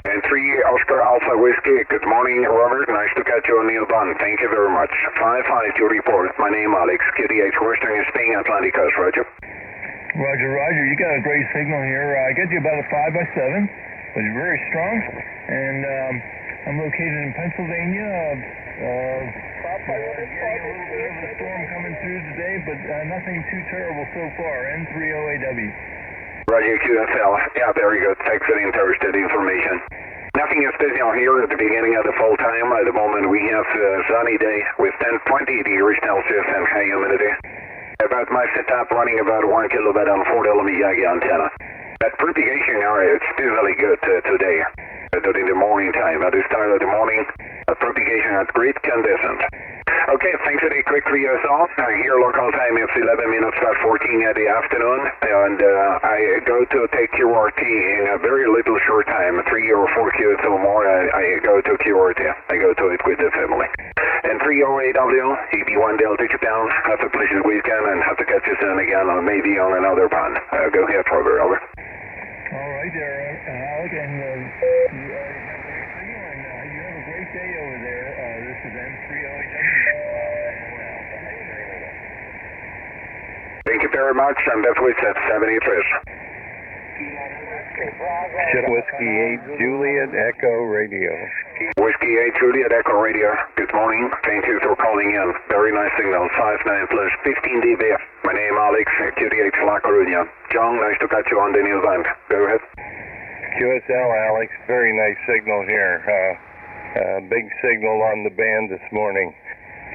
And 3 Oscar Alpha Whiskey. Good morning, Robert. Nice to catch you on Neil Bond. Thank you very much. 5-5 to report. My name Alex, QDH Western Spain, Atlantic Coast. Roger. Roger. You got a great signal here. I get you about a 5 by 7, but it's very strong. And I'm located in Pennsylvania. Getting a little bit of a storm coming through today, but nothing too terrible so far. N30AW. Roger, QSL. Yeah, very good. Thanks for the interested information. Nothing is special here at the beginning of the fall time. At the moment, we have a sunny day with 20 degrees Celsius and high humidity. About my setup running about 1 kilobit on 4 Miyagi antenna. That propagation area, it's still really good today. During the morning time. At the start of the morning, propagation at great conditions. Okay, thanks for the quick QSL. Here local time it's 11 minutes past 14 at the afternoon, and I go to take QRT in a very little short time, 3 or 4 QSL more. I go to QRT. I go to it with the family. And 308W, EV1 Delta Japan. Have a pleasant weekend and have to catch you soon again, or maybe on another band. Go ahead, Robert. Over. All right there, Alec, and you have a great day over there. This is N30AW. Thank you very much, and that's what at 73. Whiskey 8 Juliet Echo Radio. Whiskey 8 Juliet Echo Radio. Good morning. Thank you for calling in. Very nice signal. 59 plus 15 dB. My name Alex, QDH La Coruña. John, nice to catch you on the new band. Go ahead. QSL, Alex. Very nice signal here. Big signal on the band this morning.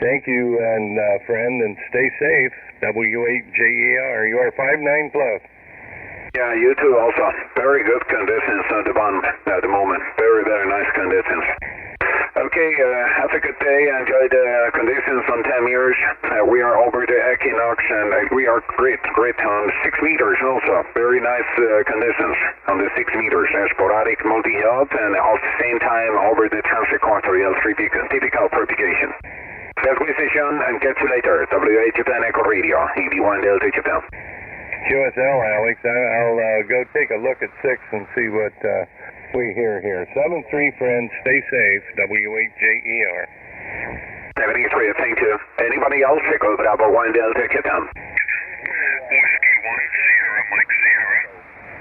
Thank you, and friend, and stay safe. W8JER. You are 59 plus. Yeah, you too also. Very good conditions at the band at the moment. Very, very nice conditions. Okay, have a good day. Enjoy the conditions on 10 years. We are over the equinox, and we are great on 6 meters also. Very nice conditions on the 6 meters. Sporadic multi-hub, and at the same time over the transequatorial typical propagation. Best station, and catch you later. WA Japan Echo Radio, EV1 Delta Japan. QSL, Alex. I'll go take a look at 6 and see what we hear here. 7-3, friends. Stay safe. W8JER. 73, thank you. Anybody else? Echo Bravo 1 Delta Japan. Whiskey 1 Sierra, Mike Sierra.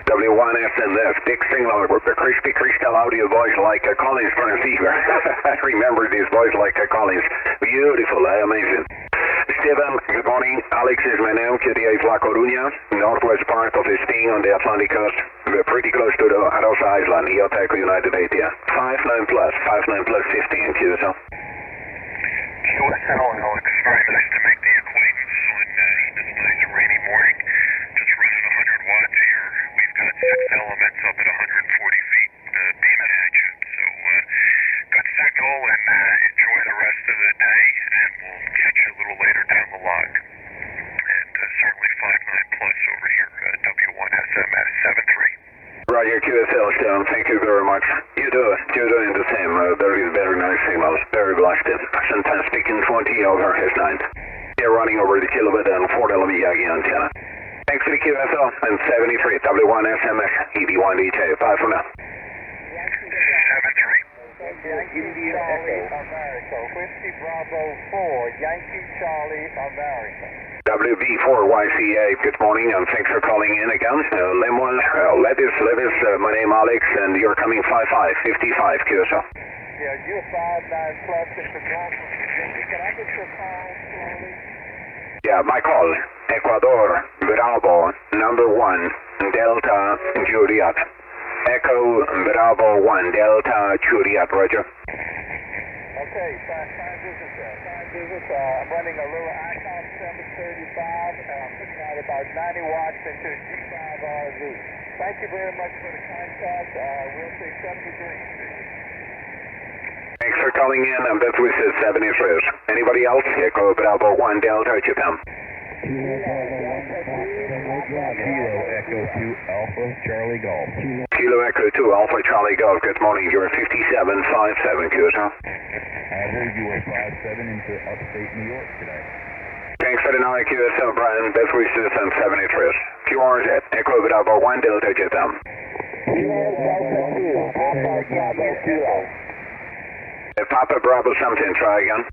W1SNS, big signal with the crispy crystal audio voice like a Collins transceiver. I remember this voice like a Collins. Beautiful, amazing. Esteban, good morning. Alex is my name. QDA is La Coruña, northwest part of Spain on the Atlantic coast. We're pretty close to the Arosa Island, Ioteco United Atia. 59 plus 15 QSL. QSL and Alex, very nice to make the acquaintance on this nice rainy morning. Just running 100 watts here. We've got 6 elements up at 140 feet beaming at you. So good signal and enjoy the rest of the day, and we'll catch you a little later down the log. And certainly 59 plus over here, W1 SMS 73. Roger, QSL down. Thank you very much. You're doing the same. Very nice signals. Very blessed. Fantastic. In 20 over S9. You're running over the kilobit and 4 Yagi antenna. Thanks for the QSL and 73. W1 SMS EB1 DJ. Bye for now. 73. Yankee Charlie America. Whiskey Bravo 4. Yankee Charlie America. WB4YCA, good morning and thanks for calling in again. Lemon, Levis, my name Alex and you're coming 55 QSL. Yeah, you're 59 plus into Gulf. Can I get your call slowly? Yeah, my call. Ecuador, Bravo, number 1, Delta, Juliet. Echo, Bravo 1, Delta, Juliet, Roger. Okay, fine business there. Fine business. I'm running a little Icon 735. I'm putting out about 90 watts into G5RZ. Thank you very much for the contact. We'll say 73. Thanks for calling in and best wishes 73. Anybody else? Echo, Bravo 1, Delta, Japan. Kilo Echo 2 Alpha Charlie Golf. Kilo Echo 2 Alpha Charlie Golf. Good morning. You're 5757 QSL. I heard you were 57 into upstate New York today. Thanks for the night, QSL, Brian. Best wishes and 73. QRZ, Echo Bravo 1 Delta Japan. Papa Bravo something, try again.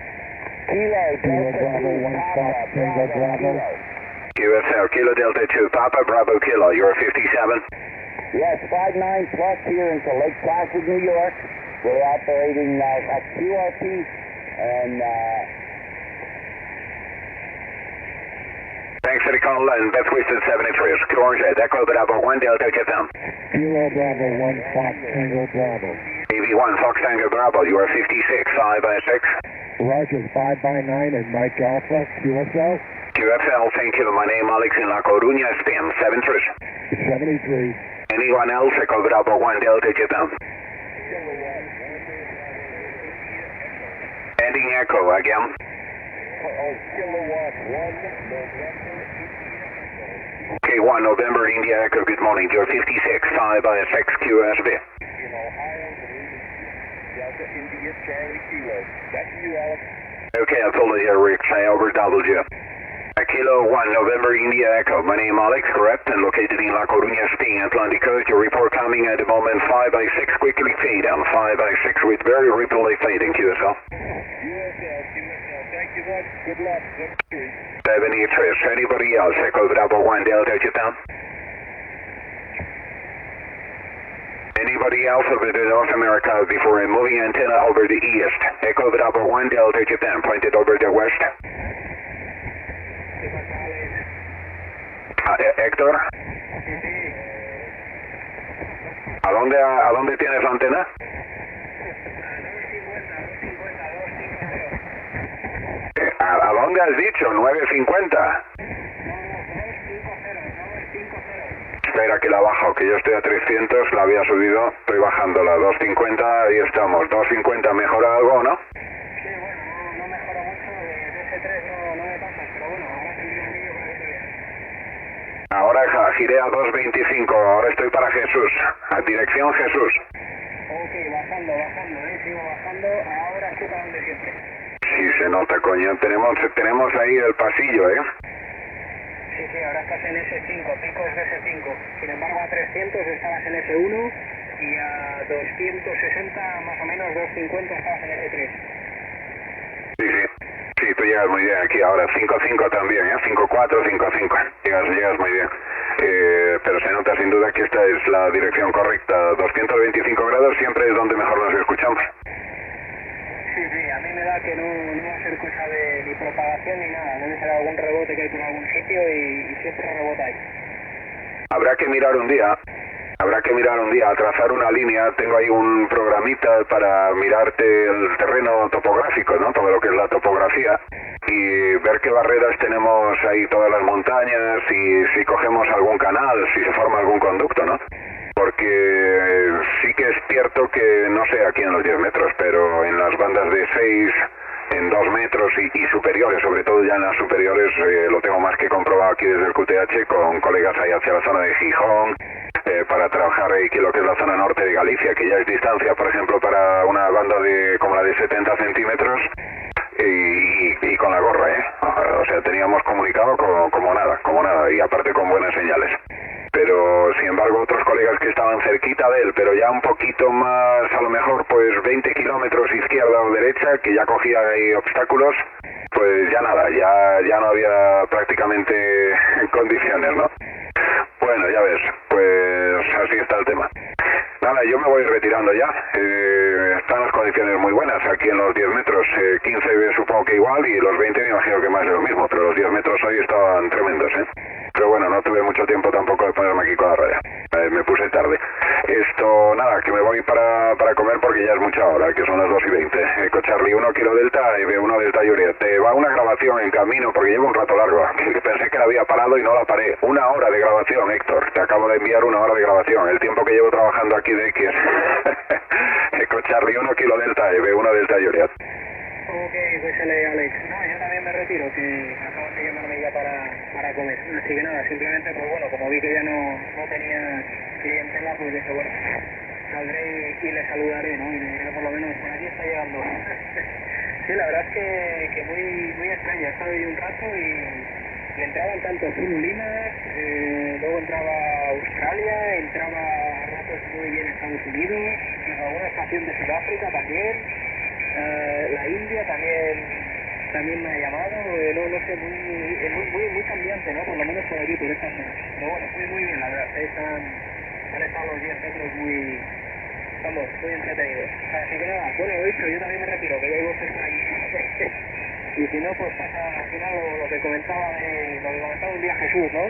QSL, Kilo Delta 2, Papa Bravo Kilo, you're 57. Yes, 59 plus here into Lake Placid, New York. We're operating at QRP and thanks for the call and best wishes 73. QRZ, Echo Bravo 1 Delta Japan. Kilo Bravo 1 Fox Tango Bravo. AV1 Fox Tango Bravo, you are 56, 5 by 6. Roger, 5 by 9 and Mike Alpha, QSL. QSL, thank you. My name Alex in La Coruña, Spain, 73. 73. Anyone else? Echo Bravo 1 Delta Japan. Ending Echo again. Okay, 1 November India Echo, good morning. You're 56, 5 by 6 QSB. Okay, I told you, Rick, I overdoubled you. Kilo 1 November India Echo. My name Alex, correct, and located in La Coruña, Spain, Atlantic coast. Your report coming at the moment 5 by 6, quickly fade down. 5 by 6 with very rapidly fading QSL. Thank you much. Good luck. 73. Anybody else? Echo Bravo 1 Delta Japan. Anybody else over to North America before a moving antenna over the east? Echo Bravo 1 Delta Japan, pointed over the west. Héctor, ¿a dónde tienes la antena? ¿A dónde has dicho? 950. Espera que la bajo, que yo estoy a 300, la había subido, estoy bajando la 250, ahí estamos. 250, ¿mejora algo o no? Sí, bueno, no mejora mucho, de S3 no me pasa, pero bueno, ahora que el mío parece bien. Ahora giré a 225, ahora estoy para Jesús, a dirección Jesús. Ok, bajando, sigo bajando, ahora estoy para donde siempre. Sí, se nota, coño, tenemos ahí el pasillo, ¿eh? Sí, ahora estás en S5, picos de S5. Sin embargo, a 300 estabas en S1 y a 260, más o menos, 250 estabas en S3. Sí, tú llegas muy bien aquí ahora, 5-5 también, ¿eh? 5-4, 5-5, llegas muy bien. Pero se nota sin duda que esta es la dirección correcta, 225 grados siempre es donde mejor nos escuchamos. Sí, a mí me da que no va a ser cosa de ni propagación ni nada, debe ser algún rebote que hay por algún sitio y siempre rebota ahí. Habrá que mirar un día, trazar una línea. Tengo ahí un programita para mirarte el terreno topográfico, ¿no? Todo lo que es la topografía, y ver qué barreras tenemos ahí, todas las montañas, y si cogemos algún canal, si se forma algún conducto, ¿no? Porque sí que es cierto que, no sé aquí en los 10 metros, pero en las bandas de 6, en 2 metros y superiores, sobre todo ya en las superiores, lo tengo más que comprobado aquí desde el QTH con colegas ahí hacia la zona de Gijón, para trabajar aquí lo que es la zona norte de Galicia, que ya es distancia, por ejemplo, para una banda de como la de 70 centímetros, y con la gorra, o sea, teníamos comunicado como nada, y aparte con buenas señales. Pero, sin embargo, otros colegas que estaban cerquita de él, pero ya un poquito más, a lo mejor, pues 20 kilómetros izquierda o derecha, que ya cogía ahí obstáculos, pues ya nada, ya no había prácticamente condiciones, ¿no? Bueno, ya ves, pues así está el tema. Nada, yo me voy retirando ya. Están las condiciones muy buenas aquí en los 10 metros. 15 supongo que igual, y los 20 me imagino que más de lo mismo, pero los 10 metros hoy estaban tremendos, Pero bueno, no tuve mucho tiempo tampoco de ponerme aquí con la radio. Me puse tarde. Esto, nada, que me voy para comer porque ya es mucha hora, que son las 2:20. Eco Charlie 1 Kilo Delta y B1 Delta Juliet. Te va una grabación en camino porque llevo un rato largo. Pensé que la había parado y no la paré. 1 hora de grabación, Héctor. Te acabo de enviar 1 hora de grabación. El tiempo que llevo trabajando aquí de X. Eco Charlie 1 Kilo Delta y B1 Delta Juliet. Ok, pues Alex. No, yo también me retiro, que acaban de llamarme ya para comer. Así que nada, simplemente, pues bueno, como vi que ya no tenía clientela, pues dije, bueno, saldré y le saludaré, ¿no? Y le diré por lo menos, por aquí está llegando. Sí, la verdad es que muy extraña. He estado ahí un rato y entraban tanto Zululinas, luego entraba Australia, entraba a ratos muy bien Estados Unidos, alguna estación de Sudáfrica también. La India también me ha llamado, no sé, muy cambiante, ¿no? Por lo menos por aquí, por esta zona. Pero bueno, muy bien, la verdad. Han estado los 10 metros muy entretenidos. Así que nada, bueno, lo dicho, yo también me retiro, que ya hay voces por aquí. Y si no, pues pasa al final lo que comentaba un día Jesús, ¿no?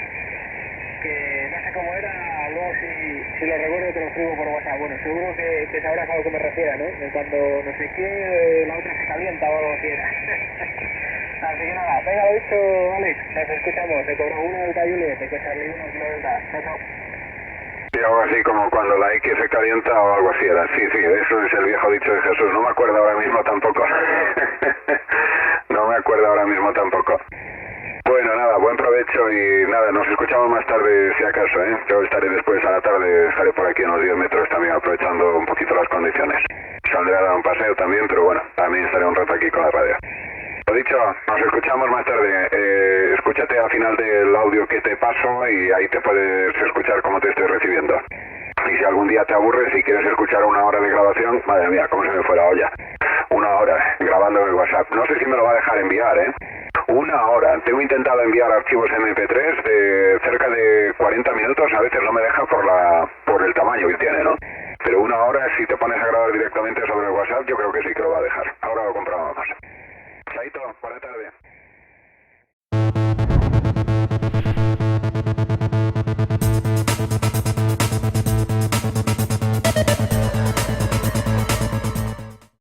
Que no sé cómo era, luego si lo recuerdo te lo escribo por WhatsApp. Bueno, seguro que sabrás a lo que me refiero, ¿no? De cuando no sé qué, la otra se calienta o algo así era. Así que nada, venga, lo dicho, Alex, nos escuchamos. Te cobro 1 Delta Juliet, te cuesta 1 Kilo Delta. Chao, chao. Sí, algo así como cuando la X se calienta o algo así era. Sí, eso es el viejo dicho de Jesús. No me acuerdo ahora mismo tampoco. No me acuerdo ahora mismo tampoco. Bueno, nada, buen provecho y nada, nos escuchamos más tarde si acaso, Yo estaré después a la tarde, estaré por aquí en los 10 metros también aprovechando un poquito las condiciones. Saldré a dar un paseo también, pero bueno, también estaré un rato aquí con la radio. Lo dicho, nos escuchamos más tarde. Escúchate al final del audio que te paso y ahí te puedes escuchar cómo te estoy recibiendo. Y si algún día te aburres y quieres escuchar 1 hora de grabación, madre mía, cómo se me fue la olla. 1 hora grabando en el WhatsApp. No sé si me lo va a dejar enviar, 1 hora. Tengo intentado enviar archivos MP3 de cerca de 40 minutos. A veces no me deja por el tamaño que tiene, ¿no? Pero 1 hora, si te pones a grabar directamente sobre el WhatsApp, yo creo que sí que lo va a dejar. Ahora lo comprobamos. Chaito, buena tarde.